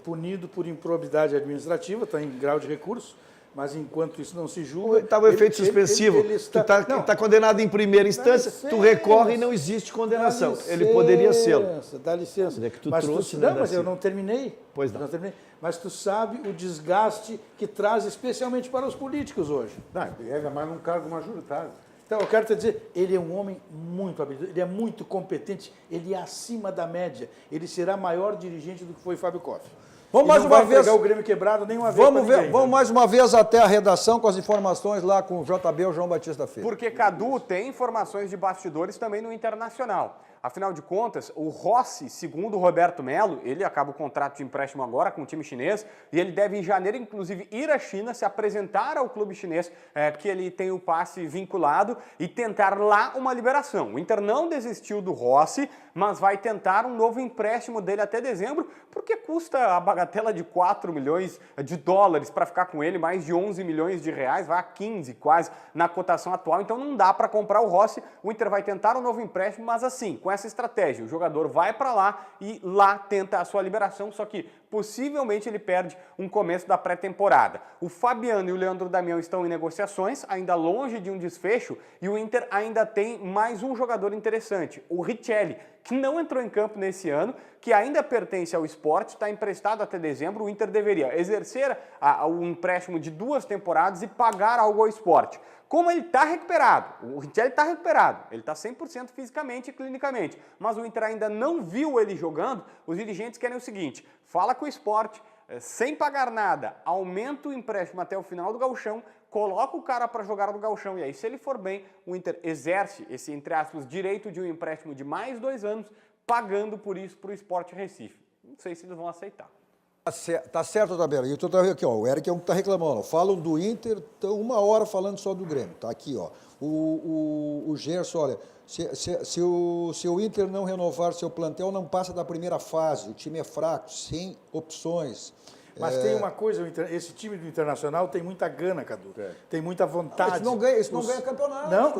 punido por improbidade administrativa, está em grau de recurso, mas enquanto isso não se julga... Estava o efeito suspensivo. Tu está condenado em primeira instância, tu recorre e não existe condenação. Ele poderia ser. Dá licença. É que tu mas trouxe, não, né, mas eu Darcy? não terminei. Pois não. Mas tu sabe o desgaste que traz especialmente para os políticos hoje. Não, ainda mais num cargo majoritário. Então, eu quero te dizer, ele é um homem muito habilidoso, ele é muito competente, ele é acima da média. Ele será maior dirigente do que foi Fábio Koff. Vamos E mais não uma vai vez. pegar o Grêmio quebrado nenhuma vez. Vamos mais uma vez até a redação com as informações lá com o JB, o João Batista Filho. Porque Cadu tem informações de bastidores também no Internacional. Afinal de contas, o Rossi, segundo o Roberto Melo, ele acaba o contrato de empréstimo agora com o time chinês e ele deve em janeiro, inclusive, ir à China, se apresentar ao clube chinês que ele tem o passe vinculado e tentar lá uma liberação. O Inter não desistiu do Rossi, mas vai tentar um novo empréstimo dele até dezembro, porque custa a bagatela de 4 milhões de dólares para ficar com ele, mais de 11 milhões de reais, vai a 15 quase na cotação atual, então não dá para comprar o Rossi. O Inter vai tentar um novo empréstimo, mas assim, com essa estratégia, o jogador vai para lá e lá tenta a sua liberação, só que possivelmente ele perde um começo da pré-temporada. O Fabiano e o Leandro Damião estão em negociações, ainda longe de um desfecho, e o Inter ainda tem mais um jogador interessante, o Richelli, que não entrou em campo nesse ano, que ainda pertence ao Sport, está emprestado até dezembro. O Inter deveria exercer o empréstimo de 2 temporadas e pagar algo ao Sport. Como ele está recuperado, o Richelli está recuperado, ele está 100% fisicamente e clinicamente, mas o Inter ainda não viu ele jogando, os dirigentes querem o seguinte: fala com o Sport, sem pagar nada, aumenta o empréstimo até o final do Gauchão, coloca o cara para jogar no gauchão. E aí, se ele for bem, o Inter exerce esse, entre aspas, direito de um empréstimo de mais 2 anos, pagando por isso para o Sport Recife. Não sei se eles vão aceitar. Tá certo, Tabela. E eu tô aqui, ó. O Eric é um que tá reclamando. Falam do Inter, estão 1 hora falando só do Grêmio. Tá aqui, ó. O Gerson, olha, se o Inter não renovar seu plantel, não passa da primeira fase. O time é fraco, sem opções. Mas tem uma coisa, esse time do Internacional tem muita gana, Cadu. Tem muita vontade. Isso não ganha campeonato.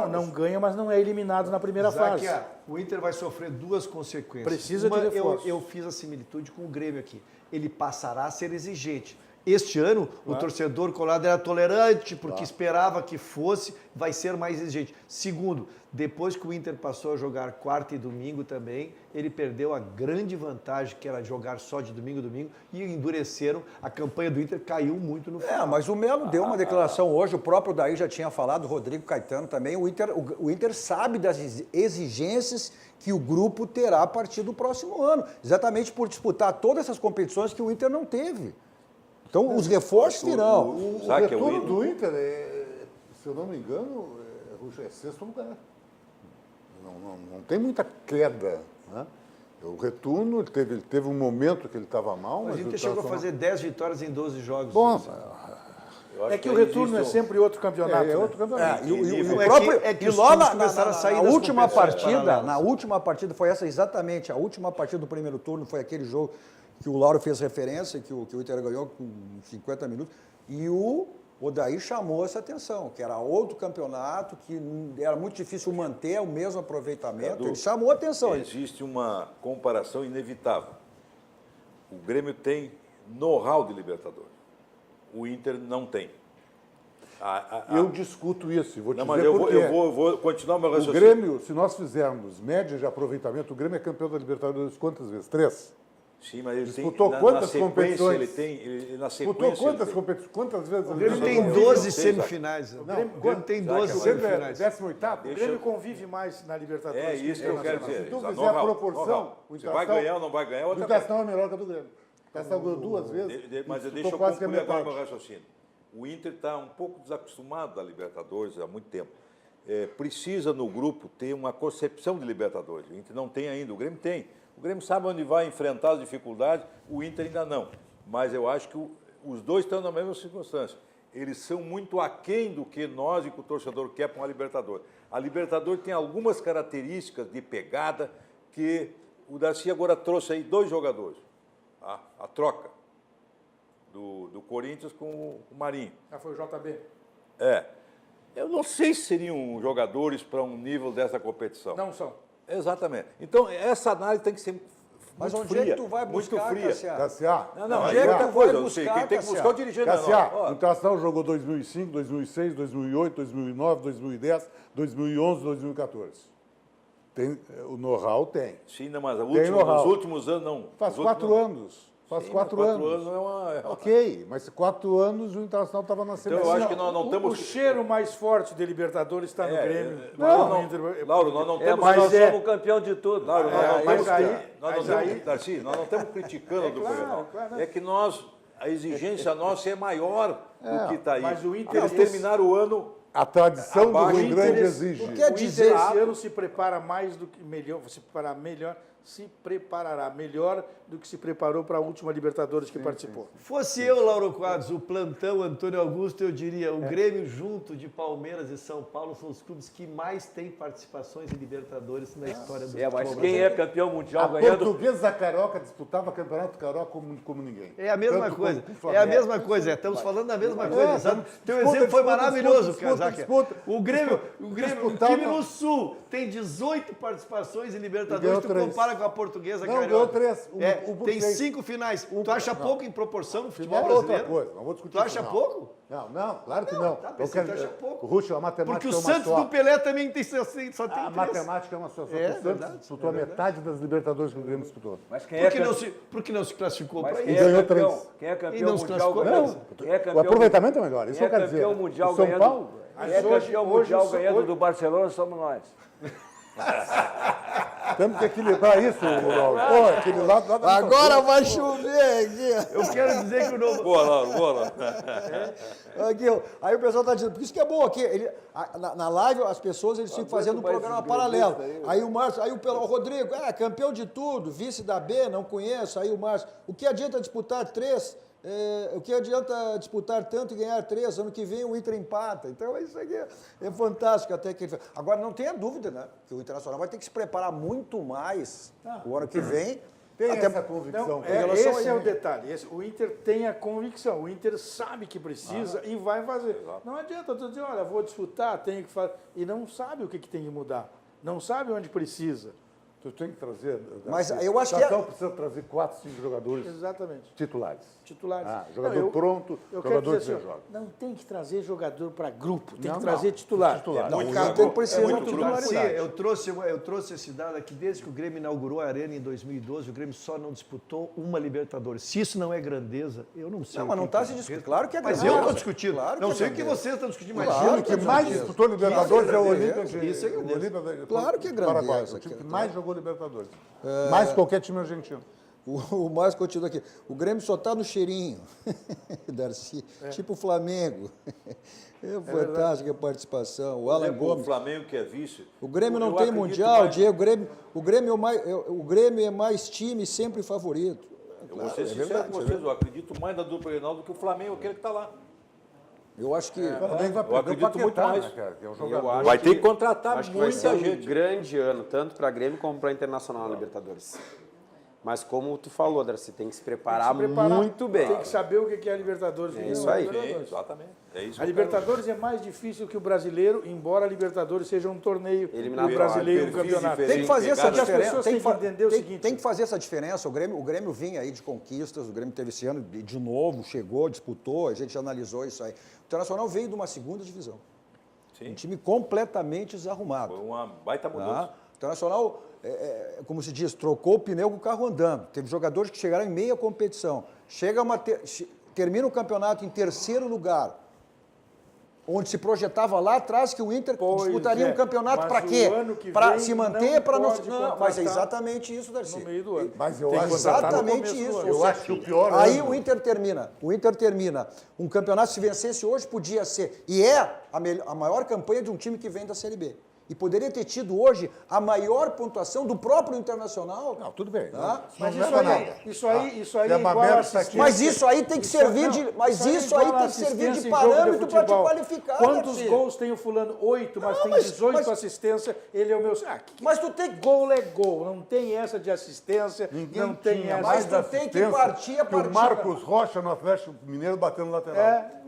Não ganha, mas não é eliminado na primeira fase. O Inter vai sofrer 2 consequências. Precisa de reforço. Eu fiz a similitude com o Grêmio aqui. Ele passará a ser exigente. Este ano, o torcedor colorado era tolerante, porque esperava que fosse, vai ser mais exigente. Segundo, depois que o Inter passou a jogar quarta e domingo também, ele perdeu a grande vantagem, que era jogar só de domingo a domingo, e endureceram. A campanha do Inter caiu muito no final. Mas o Melo deu uma declaração hoje, o próprio Daí já tinha falado, o Rodrigo Caetano também, o Inter sabe das exigências que o grupo terá a partir do próximo ano, exatamente por disputar todas essas competições que o Inter não teve. Então, os reforços virão. O retorno do Inter, se eu não me engano, é 6º lugar. Não tem muita queda, né? O retorno, ele teve um momento que ele estava mal, mas... A gente chegou a fazer 10 vitórias em 12 jogos. Bom, é que o retorno é sempre outro campeonato. É outro campeonato. E lá na última partida, na última partida, foi essa exatamente, a última partida do primeiro turno foi aquele jogo que o Lauro fez referência, que o Inter ganhou com 50 minutos, e o Odair chamou essa atenção, que era outro campeonato, que era muito difícil manter o mesmo aproveitamento, Cadu, ele chamou a atenção. Existe uma comparação inevitável. O Grêmio tem know-how de Libertadores. O Inter não tem. Eu discuto isso, vou te Não, dizer mas por quê. eu vou continuar meu O raciocínio. Grêmio, se nós fizermos média de aproveitamento, o Grêmio é campeão da Libertadores quantas vezes? 3? Sim, mas ele Disputou tem, quantas na sequência, competições? ele tem, na Disputou sequência... quantas competições? Quantas vezes? O Grêmio tem 12 semifinais. O Grêmio tem 12 semifinais. 18º? O Grêmio convive mais na Libertadores. É isso que eu quero dizer. Se tu Know-how, fizer a proporção, know-how. o Se vai ganhar ou não vai ganhar, o outra coisa. Internacional é melhor que a do Grêmio. O Internacional ganhou 2 vezes. Mas disputou deixa eu quase que a concluir agora metade. meu raciocínio. O Inter está um pouco desacostumado da Libertadores há muito tempo. Precisa, no grupo, ter uma concepção de Libertadores. O Inter não tem ainda, o Grêmio tem. O Grêmio sabe onde vai enfrentar as dificuldades, o Inter ainda não. Mas eu acho que os dois estão na mesma circunstância. Eles são muito aquém do que nós e que o torcedor quer para uma Libertadores. A Libertadores tem algumas características de pegada que o Darcy agora trouxe aí 2 jogadores. A troca do Corinthians com o Marinho. Foi o JB. Eu não sei se seriam jogadores para um nível dessa competição. Não são. Exatamente. Então, essa análise tem que ser Mas muito onde fria, é que tu vai buscar, muito fria. Cassiá. Não, Onde é é que outra tu coisa, vai eu sei. buscar, Quem tem que buscar Cassiá? o dirigente. Cassiá, Ó, o Internacional jogou 2005, 2006, 2008, 2009, 2010, 2011, 2014. Tem, o know-how tem. Sim, não, mas know-how. nos últimos anos não. Faz Os 4 últimos- anos. Faz Sim, 4 mas anos. é uma... Ok, mas 4 anos o Internacional estava na Então, semifinal. eu acho que nós não O estamos... cheiro mais forte de Libertadores está no Grêmio. Lauro, nós não temos... mas nós é- somos campeão de tudo. Lauro, nós não mas temos... aí- Nós não mas aí- temos... Darcy, nós não estamos criticando do claro, programa. claro. É que nós... A exigência nossa é maior do que está aí. mas o Inter- Eles terminaram o ano... A tradição do Abaixo. Rio Grande Interesse- exige. O que é O dizer? Inter esse ano se prepara mais do que melhor, se preparará melhor do que se preparou para a última Libertadores que participou. Fosse eu, Lauro Quadros, o plantão Antônio Augusto, eu diria, o Grêmio junto de Palmeiras e São Paulo são os clubes que mais têm participações em Libertadores na história do futebol Mas quem brasileiro. é campeão mundial A ganhando... Portuguesa Carioca disputava campeonato carioca como ninguém. É a mesma Tanto coisa. com o É a Flamengo. mesma coisa. Estamos falando da mesma coisa. Sabe? Teu disputa, exemplo foi disputa, maravilhoso, disputa, Casaca. disputa. O Grêmio, o Disputava- time no Sul tem 18 participações em E Libertadores. ganhou Tu 3. compara com a Portuguesa Não, Carioca. ganhou 3. Tem 5 finais. Tu acha pouco em proporção no futebol Futebol é outra brasileiro? coisa, não vou discutir Tu acha isso, não. pouco? Não, claro que não. Tá, Eu você acha pouco. Ruxo, a matemática Porque o é uma Santos só. do Pelé também tem só tem A 3. matemática é uma só. É O Santos verdade, disputou a metade das Libertadores que o Grêmio disputou. Mas quem Por que não se classificou para quem isso? ganhou é campeão? 3. Quem é E campeão não se mundial classificou? ganhando? Quem é O campeão... aproveitamento é melhor, isso Quem eu é quero dizer. campeão mundial O São ganhando... Paulo, Quem é campeão mundial ganhando do Barcelona somos nós. Temos que equilibrar isso, Lauro. Pô, aquele lado lá da Agora vai chover aqui. Eu quero dizer que o novo... Boa, Lauro, boa, Lauro. Aqui, ó. Aí o pessoal está dizendo, por isso que é bom aqui, na live as pessoas eles ficam fazendo um programa paralelo. Aí o Márcio, o Rodrigo, campeão de tudo, vice da B, não conheço. Aí o Márcio, o que adianta disputar 3? O que adianta disputar tanto e ganhar 3? Ano que vem o Inter empata. Então isso aqui é fantástico até que ele fez. Agora não tenha dúvida, né? Que o Internacional vai ter que se preparar muito mais o ano que vem. Tem Até- essa convicção. Não, relação esse a é o ele. detalhe. O Inter tem a convicção. O Inter sabe que precisa e vai fazer. Não adianta tu dizer, olha, vou disputar, tenho que fazer. E não sabe o que tem que mudar. Não sabe onde precisa. Tu tem que trazer... Mas eu acho o que Natal precisa trazer 4, 5 jogadores Exatamente. titulares. Titulares. Jogador Não, pronto, eu quero jogador dizer que assim, joga. não tem que trazer jogador para grupo, tem Não, que trazer não. titular. Titular. Não, o muito Inter precisa muito de grupo. titularidade. Eu trouxe esse dado aqui desde que o Grêmio inaugurou a Arena em 2012, o Grêmio só não disputou uma Libertadores. Se isso não é grandeza, eu não sei. Não, o mas não que está que se é. discutindo. Claro que é Mas grandeza. eu estou discutindo. Claro Não que é sei o que grandeza. vocês estão discutindo, mas Claro eu O time que mais disputou Libertadores é o Olímpia de Isso é grandeza. Claro que é Paraguai. grandeza. O time que mais jogou Libertadores. Mais que qualquer time argentino. O Márcio continua aqui. O Grêmio só está no cheirinho, Darcy. Tipo o Flamengo. É fantástica a participação. O Alan O Gomes. Flamengo que é vice. O Grêmio não Eu tem acredito mundial, mais- Diego. O Grêmio é mais time, sempre favorito. Eu vou ser sincero com vocês, eu acredito mais na dupla Grenal do que o Flamengo, aquele que está lá. Eu acho que. O Flamengo vai perder o acredito muito Paquetá, mais. né, cara? Que é um Eu jogador. acho Vai ter que que- contratar Acho que vai ser muita um gente. grande ano, tanto para Grêmio como para Internacional na Libertadores. Mas como tu falou, Darcy, tem que se preparar, muito bem. Tem que saber o que é a Libertadores. É isso aí. Sim, exatamente. É isso A Libertadores é mais difícil que o brasileiro, embora a Libertadores seja um torneio Eliminatório, brasileiro, um perfis campeonato. diferentes. Tem que fazer essa Pegadas. As diferença. pessoas Tem têm que, que entender o seguinte. tem que fazer essa diferença. O Grêmio vinha aí de conquistas, o Grêmio teve esse ano de novo, chegou, disputou, a gente analisou isso aí. O Internacional veio de uma segunda divisão. Sim. Um time completamente desarrumado. Foi uma baita mudança. Tá? O Internacional, como se diz, trocou o pneu com o carro andando. Teve jogadores que chegaram em meia competição. Termina o campeonato em terceiro lugar, onde se projetava lá atrás que o Inter Pois disputaria é, um campeonato mas para o quê? ano que Para vem se manter, para não... pode Não, mas é contratar exatamente isso, Darcy. no meio do ano. Mas eu Tem que acho contratar no Exatamente começo do isso. ano. Eu acho que o pior Aí ano- o Inter termina. Um campeonato, se vencesse hoje, podia ser. E é a maior campanha de um time que vem da Série B. E poderia ter tido hoje a maior pontuação do próprio Internacional. Não, tudo bem. Tá? Mas Não isso leva aí, nada. isso aí Se é é uma igual mera a assistência. Mas isso aí tem que servir não, de. Mas isso é aí igual a tem que servir de assistência em jogo parâmetro para te futebol. qualificar. Quantos Darcy. gols tem o fulano? 8, mas Não, tem mas- 18 mas- assistências, ele é o meu... Mas tu tem que. Gol é gol, não tem essa de assistência, Ninguém não tem tinha essa... mais mais tu tem que assistência partir a que o partida. Marcos Rocha no Atlético Mineiro batendo no lateral.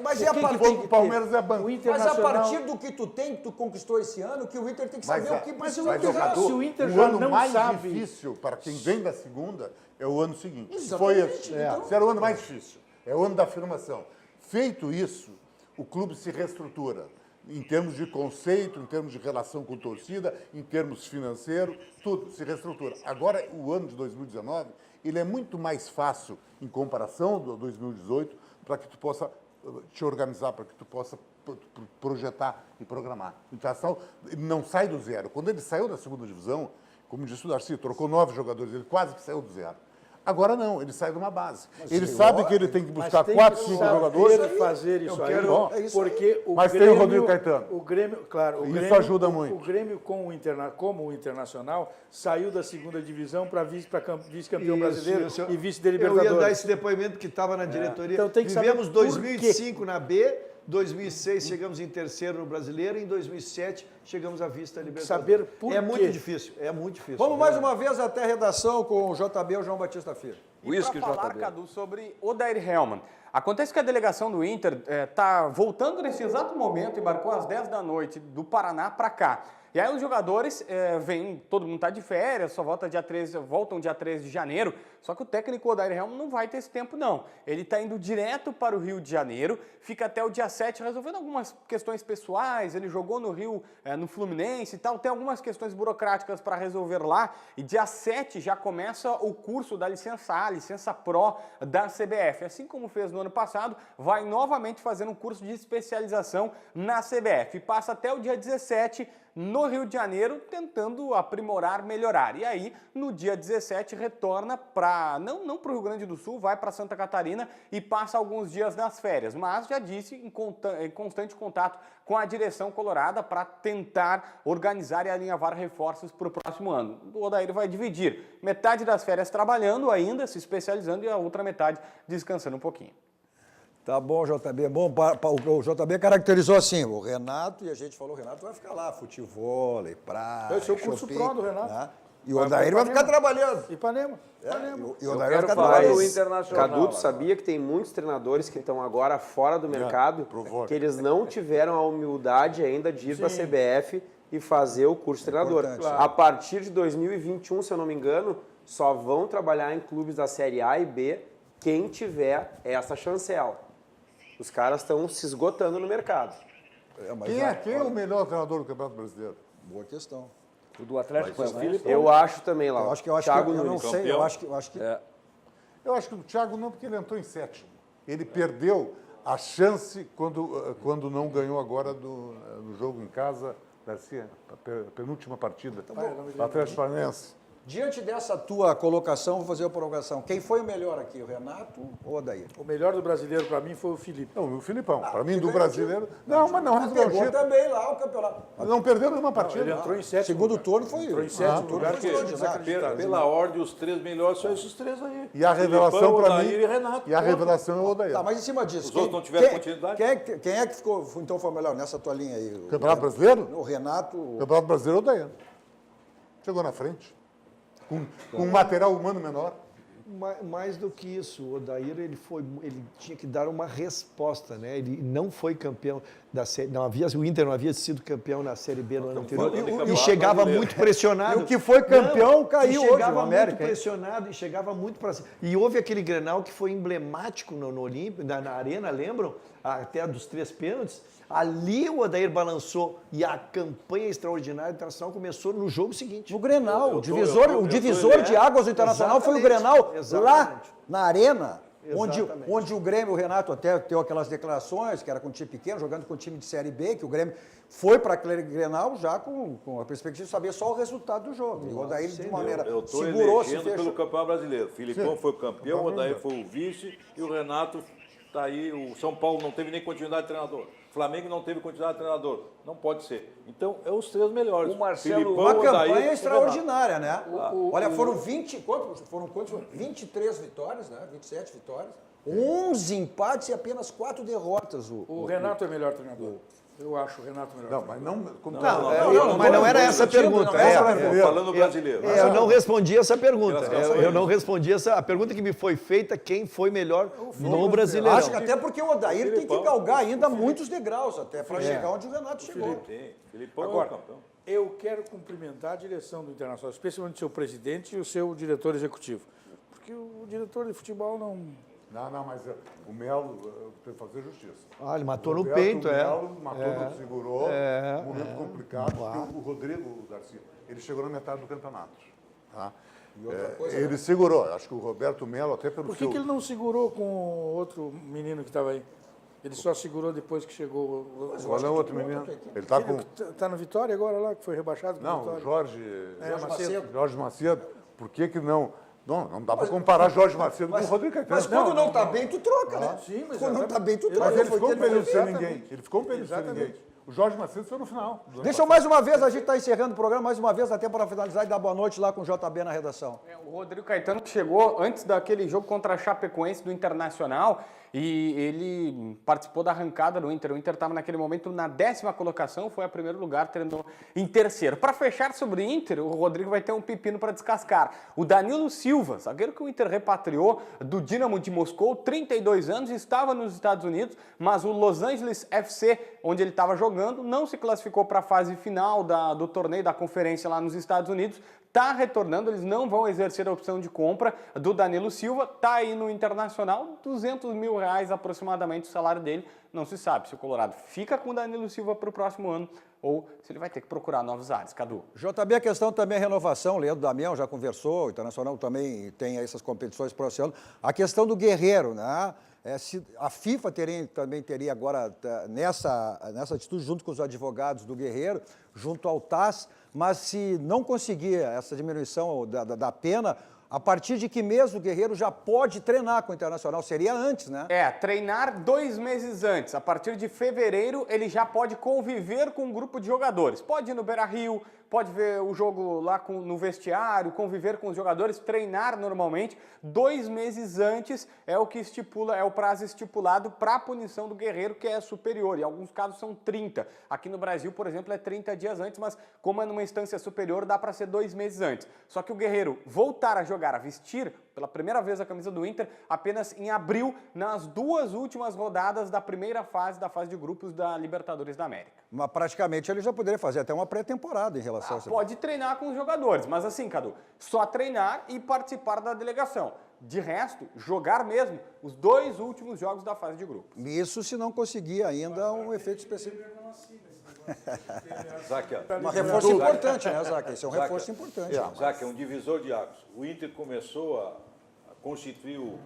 Mas é a Quem que partir. foi pro Palmeiras é banco. O Mas a Internacional... partir do que tu tem, que tu conquistou esse ano, que o Inter tem que saber o que mas precisa. o Inter já- jogar. se o Inter o já ano não mais sabe... difícil para quem vem da segunda é o ano seguinte. Exatamente, Foi esse. então- Esse era o ano mais difícil. É o ano da afirmação. Feito isso, o clube se reestrutura. Em termos de conceito, em termos de relação com torcida, em termos financeiros, tudo se reestrutura. Agora, o ano de 2019, ele é muito mais fácil em comparação do 2018, para que tu possa te organizar, para que tu possa projetar e programar. O Internacional não sai do zero. Quando ele saiu da segunda divisão, como disse o Darcy, trocou 9 jogadores, ele quase que saiu do zero. Agora não, ele sai de uma base. Ele sabe que ele tem que buscar 4, 5 jogadores. fazer isso aí, quero- porque o Mas tem o Grêmio, Rodrigo Caetano. O Grêmio, claro, o Isso Grêmio, ajuda muito. O Grêmio como o Internacional saiu da segunda divisão para vice-campeão brasileiro Isso, e vice de Eu ia dar Libertadores. esse depoimento que estava na diretoria. Então tem que saber Vivemos por 2005 na B, 2006 chegamos em terceiro no Brasileiro, em 2007 chegamos à vista Libertadores. Saber por é quê. muito difícil, é muito difícil. Vamos mais uma vez até a redação com o JB, o João Batista Filho. E Whisky, para falar, JB. Cadu, sobre Odair Hellmann. Acontece que a delegação do Inter está voltando nesse exato momento, embarcou às 10 da noite do Paraná para cá. E aí os jogadores vêm, todo mundo está de férias, só voltam dia 13 de janeiro, só que o técnico Odair Hellmann não vai ter esse tempo não. Ele está indo direto para o Rio de Janeiro, fica até o dia 7 resolvendo algumas questões pessoais, ele jogou no Rio, no Fluminense e tal, tem algumas questões burocráticas para resolver lá, e dia 7 já começa o curso da licença A, licença Pro da CBF. Assim como fez no ano passado, vai novamente fazer um curso de especialização na CBF. E passa até o dia 17 no Rio de Janeiro, tentando aprimorar, melhorar. E aí, no dia 17, retorna para, não para o Rio Grande do Sul, vai para Santa Catarina e passa alguns dias nas férias. Mas, já disse, em constante contato com a direção colorada para tentar organizar e alinhavar reforços para o próximo ano. O Odair vai dividir metade das férias trabalhando ainda, se especializando, e a outra metade descansando um pouquinho. Tá bom, JB. Bom, o JB caracterizou assim, o Renato, e a gente falou, o Renato vai ficar lá, futebol, praia, Esse é o curso pro do Renato. né? E o Odair vai ficar trabalhando. Ipanema. E o Odair vai ficar falar do trabalhando. Internacional. Cadu, tu sabia que tem muitos treinadores que estão agora fora do mercado, que eles não tiveram a humildade ainda de ir para a CBF e fazer o curso de treinador. Importante. A partir de 2021, se eu não me engano, só vão trabalhar em clubes da Série A e B quem tiver essa chancela. Os caras estão se esgotando no mercado. Quem é o melhor treinador do Campeonato Brasileiro? Boa questão. O do Atlético foi o Filipão. Eu acho também lá. Eu acho que eu não Nunes. sei, eu acho que Eu acho que o Thiago não, porque ele entrou em sétimo. Ele perdeu a chance quando não ganhou agora no jogo em casa, Garcia, a penúltima partida, o Atlético Paranaense. Diante dessa tua colocação, vou fazer a provocação. Quem foi o melhor aqui, o Renato ou o Odair? O melhor do brasileiro para mim foi o Felipe. Não, o Filipão, para mim, do brasileiro. Não, mas não resolveu o Pegou título. também lá o campeonato. Não perdeu nenhuma partida. Ele entrou em sétimo. Segundo turno foi Entrou em sétimo lugar. foi extraordinário. Pela ordem, os três melhores são esses três aí. E a revelação Filipão, para mim. Odair e Renato. E a revelação é o Odair. Tá, mas em cima disso. Os outros não tiveram continuidade? Quem é que ficou, então foi melhor nessa tua linha aí? Campeonato Brasileiro? O Renato. O Campeonato Brasileiro é o Odair. Chegou na frente. Com um material humano menor. Mais do que isso, o Odair ele tinha que dar uma resposta, né? Ele não foi campeão da série, o Inter não havia sido campeão na Série B no ano anterior e chegava muito pressionado. E o que foi campeão caiu hoje, chegava o América. muito pressionado e chegava muito para cima. E houve aquele Grenal que foi emblemático no Olímpico, na Arena, lembram? Até dos 3 pênaltis. Ali o Odair balançou e a campanha extraordinária do Internacional começou no jogo seguinte. No Grenal, o divisor de águas do Internacional foi o Grenal lá na Arena, onde o Grêmio, o Renato até deu aquelas declarações, que era com um time pequeno, jogando com um time de Série B, que o Grêmio foi para aquele Grenal já com a perspectiva de saber só o resultado do jogo. E o Odair, de maneira, Eu estou segurou-se e elegendo fechou. pelo campeão brasileiro. Filipão foi o campeão, o Odair foi o vice e o Renato está aí. O São Paulo não teve nem continuidade de treinador. O Flamengo não teve continuidade de treinador. Não pode ser. Então, é os três melhores. O Marcelo, Uma Odair, campanha extraordinária, né? Olha, foram 23 vitórias, né? 27 vitórias, 11 empates e apenas 4 derrotas. O Renato é o melhor treinador. Eu acho o Renato melhor. Não, mas não. Mas não era essa a pergunta. Falando brasileiro. Eu não respondi essa pergunta. Eu não respondi a pergunta que me foi feita, quem foi melhor no Brasileirão. Acho que até porque o Odair tem que galgar ainda muitos degraus até para chegar onde o Renato chegou. Filipão é o Agora, campeão. eu quero cumprimentar a direção do Internacional, especialmente o seu presidente e o seu diretor executivo. Porque o diretor de futebol não... Não, mas o Melo tem que fazer justiça. Ele matou no Roberto peito, Melo matou, segurou, um momento complicado, porque o Rodrigo Garcia, ele chegou na metade do campeonato. Tá? Ele segurou, acho que o Roberto Melo, até pelo Por que ele não segurou com o outro menino que estava aí? Ele só segurou depois que chegou... Qual é o outro menino? Ele está com... Está no Vitória agora lá, que foi rebaixado com o Não, Vitória. Jorge Macedo. Por que não... Não dá para comparar Jorge Macedo com o Rodrigo Caetano. Mas quando não está bem, tu troca, né? Sim, mas quando não está bem, tu troca. Mas ele Foi ficou que um período sem exatamente. ninguém. Ele ficou um período sem ninguém. O Jorge Macedo foi no final. Deixa eu mais uma vez, a gente está encerrando o programa, mais uma vez, até para finalizar e dar boa noite lá com o JB na redação. O Rodrigo Caetano chegou antes daquele jogo contra a Chapecoense do Internacional e ele participou da arrancada do Inter. O Inter estava naquele momento na 10ª colocação, foi a primeiro lugar, treinou em terceiro. Para fechar sobre o Inter, o Rodrigo vai ter um pepino para descascar. O Danilo Silva, zagueiro que o Inter repatriou do Dinamo de Moscou, 32 anos, estava nos Estados Unidos, mas o Los Angeles FC, onde ele estava jogando, não se classificou para a fase final do torneio da conferência lá nos Estados Unidos. Está retornando, eles não vão exercer a opção de compra do Danilo Silva, está aí no Internacional, R$200 mil aproximadamente o salário dele, não se sabe se o Colorado fica com o Danilo Silva para o próximo ano ou se ele vai ter que procurar novos ares. Cadu. JB, a questão também é renovação, Leandro Damião já conversou, o Internacional também tem essas competições para o Oceano. A questão do Guerreiro, né? Se a FIFA também teria agora nessa atitude, junto com os advogados do Guerreiro, junto ao TAS, mas se não conseguir essa diminuição da pena, a partir de que mês o Guerreiro já pode treinar com o Internacional? Seria antes, né? Treinar 2 meses antes. A partir de fevereiro, ele já pode conviver com um grupo de jogadores. Pode ir no Beira-Rio, pode ver o jogo lá no vestiário, conviver com os jogadores, treinar normalmente. 2 meses antes é o que estipula, é o prazo estipulado para a punição do Guerreiro, que é superior. Em alguns casos são 30. Aqui no Brasil, por exemplo, é 30 dias antes, mas como é numa instância superior, dá para ser 2 meses antes. Só que o Guerreiro voltar a jogar, a vestir pela primeira vez a camisa do Inter apenas em abril, nas 2 últimas rodadas da primeira fase, da fase de grupos da Libertadores da América. Mas praticamente ele já poderia fazer até uma pré-temporada em relação a isso. Pode treinar com os jogadores, mas assim, Cadu, só treinar e participar da delegação. De resto, jogar mesmo os 2 últimos jogos da fase de grupos. Isso se não conseguir ainda um efeito específico. Zaque, Um reforço importante, né, Zaque? Esse é um reforço importante. Zaque, é um divisor de águas. O Inter começou a constituir o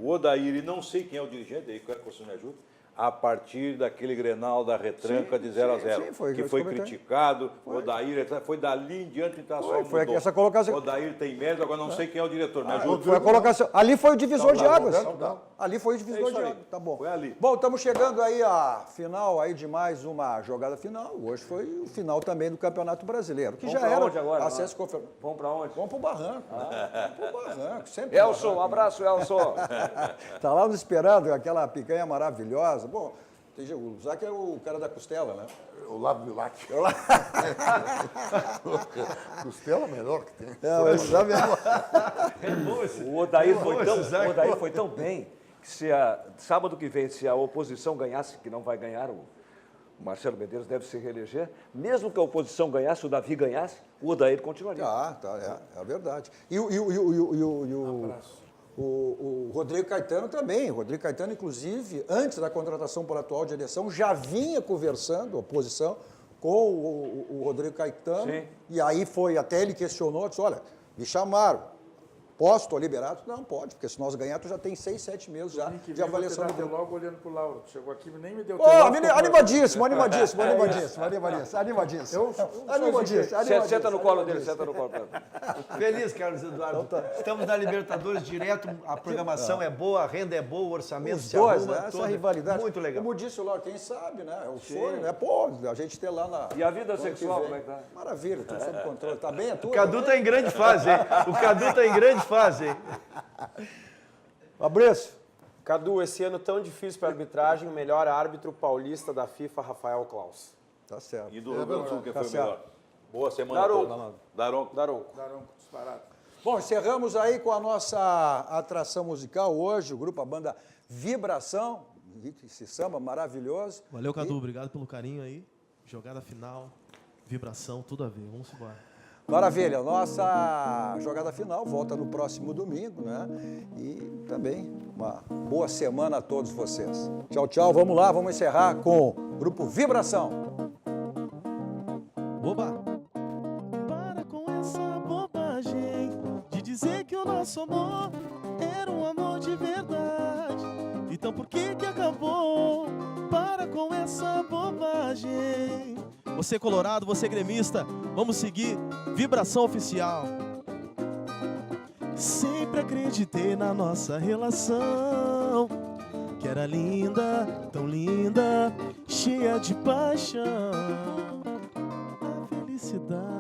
Odair, e não sei quem é o dirigente, aí quero que você me ajude, a partir daquele Grenal da retranca de 0-0, que foi criticado, o Odair, foi dali em diante, então foi essa colocação. O Odair tem mérito, agora não sei quem é o diretor, me ajuda. Foi a colocação. Ali foi o divisor de águas. Ali foi o divisor de águas, tá bom. Foi ali. Bom, estamos chegando aí à final aí de mais uma jogada final. Hoje foi o final também do Campeonato Brasileiro, que Vamos já pra era onde agora, acesso confirmado. Vamos para onde? Vamos pro Barranco. Vamos pro Barranco, sempre. Elson, um abraço, Elson. Tá lá nos esperando, aquela picanha maravilhosa. Bom, o Zaque é o cara da costela, né? O lado do late. Costela melhor que tem. O Odair foi tão bem que sábado que vem, se a oposição ganhasse, que não vai ganhar, o Marcelo Medeiros deve se reeleger, mesmo que a oposição ganhasse, o Davi ganhasse, o Odair continuaria. É verdade. E o Rodrigo Caetano também. O Rodrigo Caetano, inclusive, antes da contratação por atual direção, já vinha conversando, a oposição, com o Rodrigo Caetano. Sim. E aí até ele questionou, disse, olha, me chamaram, posso, estou liberado? Não, pode, porque se nós ganhar, tu já tem 6, 7 meses já de avaliação do grupo. Logo olhando pro Lauro, chegou aqui, nem me deu Animadíssimo. Senta no colo dele, senta no colo dele. Feliz, Carlos Eduardo. Estamos na Libertadores direto, a programação é boa, a renda é boa, o orçamento Os se dois, arruma, né? Essa tudo. rivalidade. Muito legal. Como disse o Lauro, quem sabe, né? É o sonho, né? Pô, a gente ter lá na... E a vida sexual, como é que tá? Maravilha, tudo sob controle. Tá bem a tua? O Cadu está em grande fase, hein? O Cadu está em grande fase, hein? Fabrício. Cadu, esse ano tão difícil para a arbitragem, o melhor árbitro paulista da FIFA, Rafael Klaus. Tá certo. E do Rio Grande do Sul, quem foi o certo. melhor? Boa semana Daronco. toda. Daronco. Daronco, disparado. Bom, encerramos aí com a nossa atração musical hoje, o grupo, a banda Vibração, esse samba maravilhoso. Valeu, Cadu. Obrigado pelo carinho aí. Jogada final, vibração, tudo a ver. Vamos embora. Maravilha, nossa jogada final volta no próximo domingo, né? E também uma boa semana a todos vocês. Tchau, tchau. Vamos lá, vamos encerrar com o grupo Vibração. Oba! Para com essa bobagem de dizer que o nosso amor era um amor de verdade. Então por que acabou? Para com essa bobagem. Você colorado, você gremista, vamos seguir Vibração Oficial. Sempre acreditei na nossa relação, que era linda, tão linda, cheia de paixão. A felicidade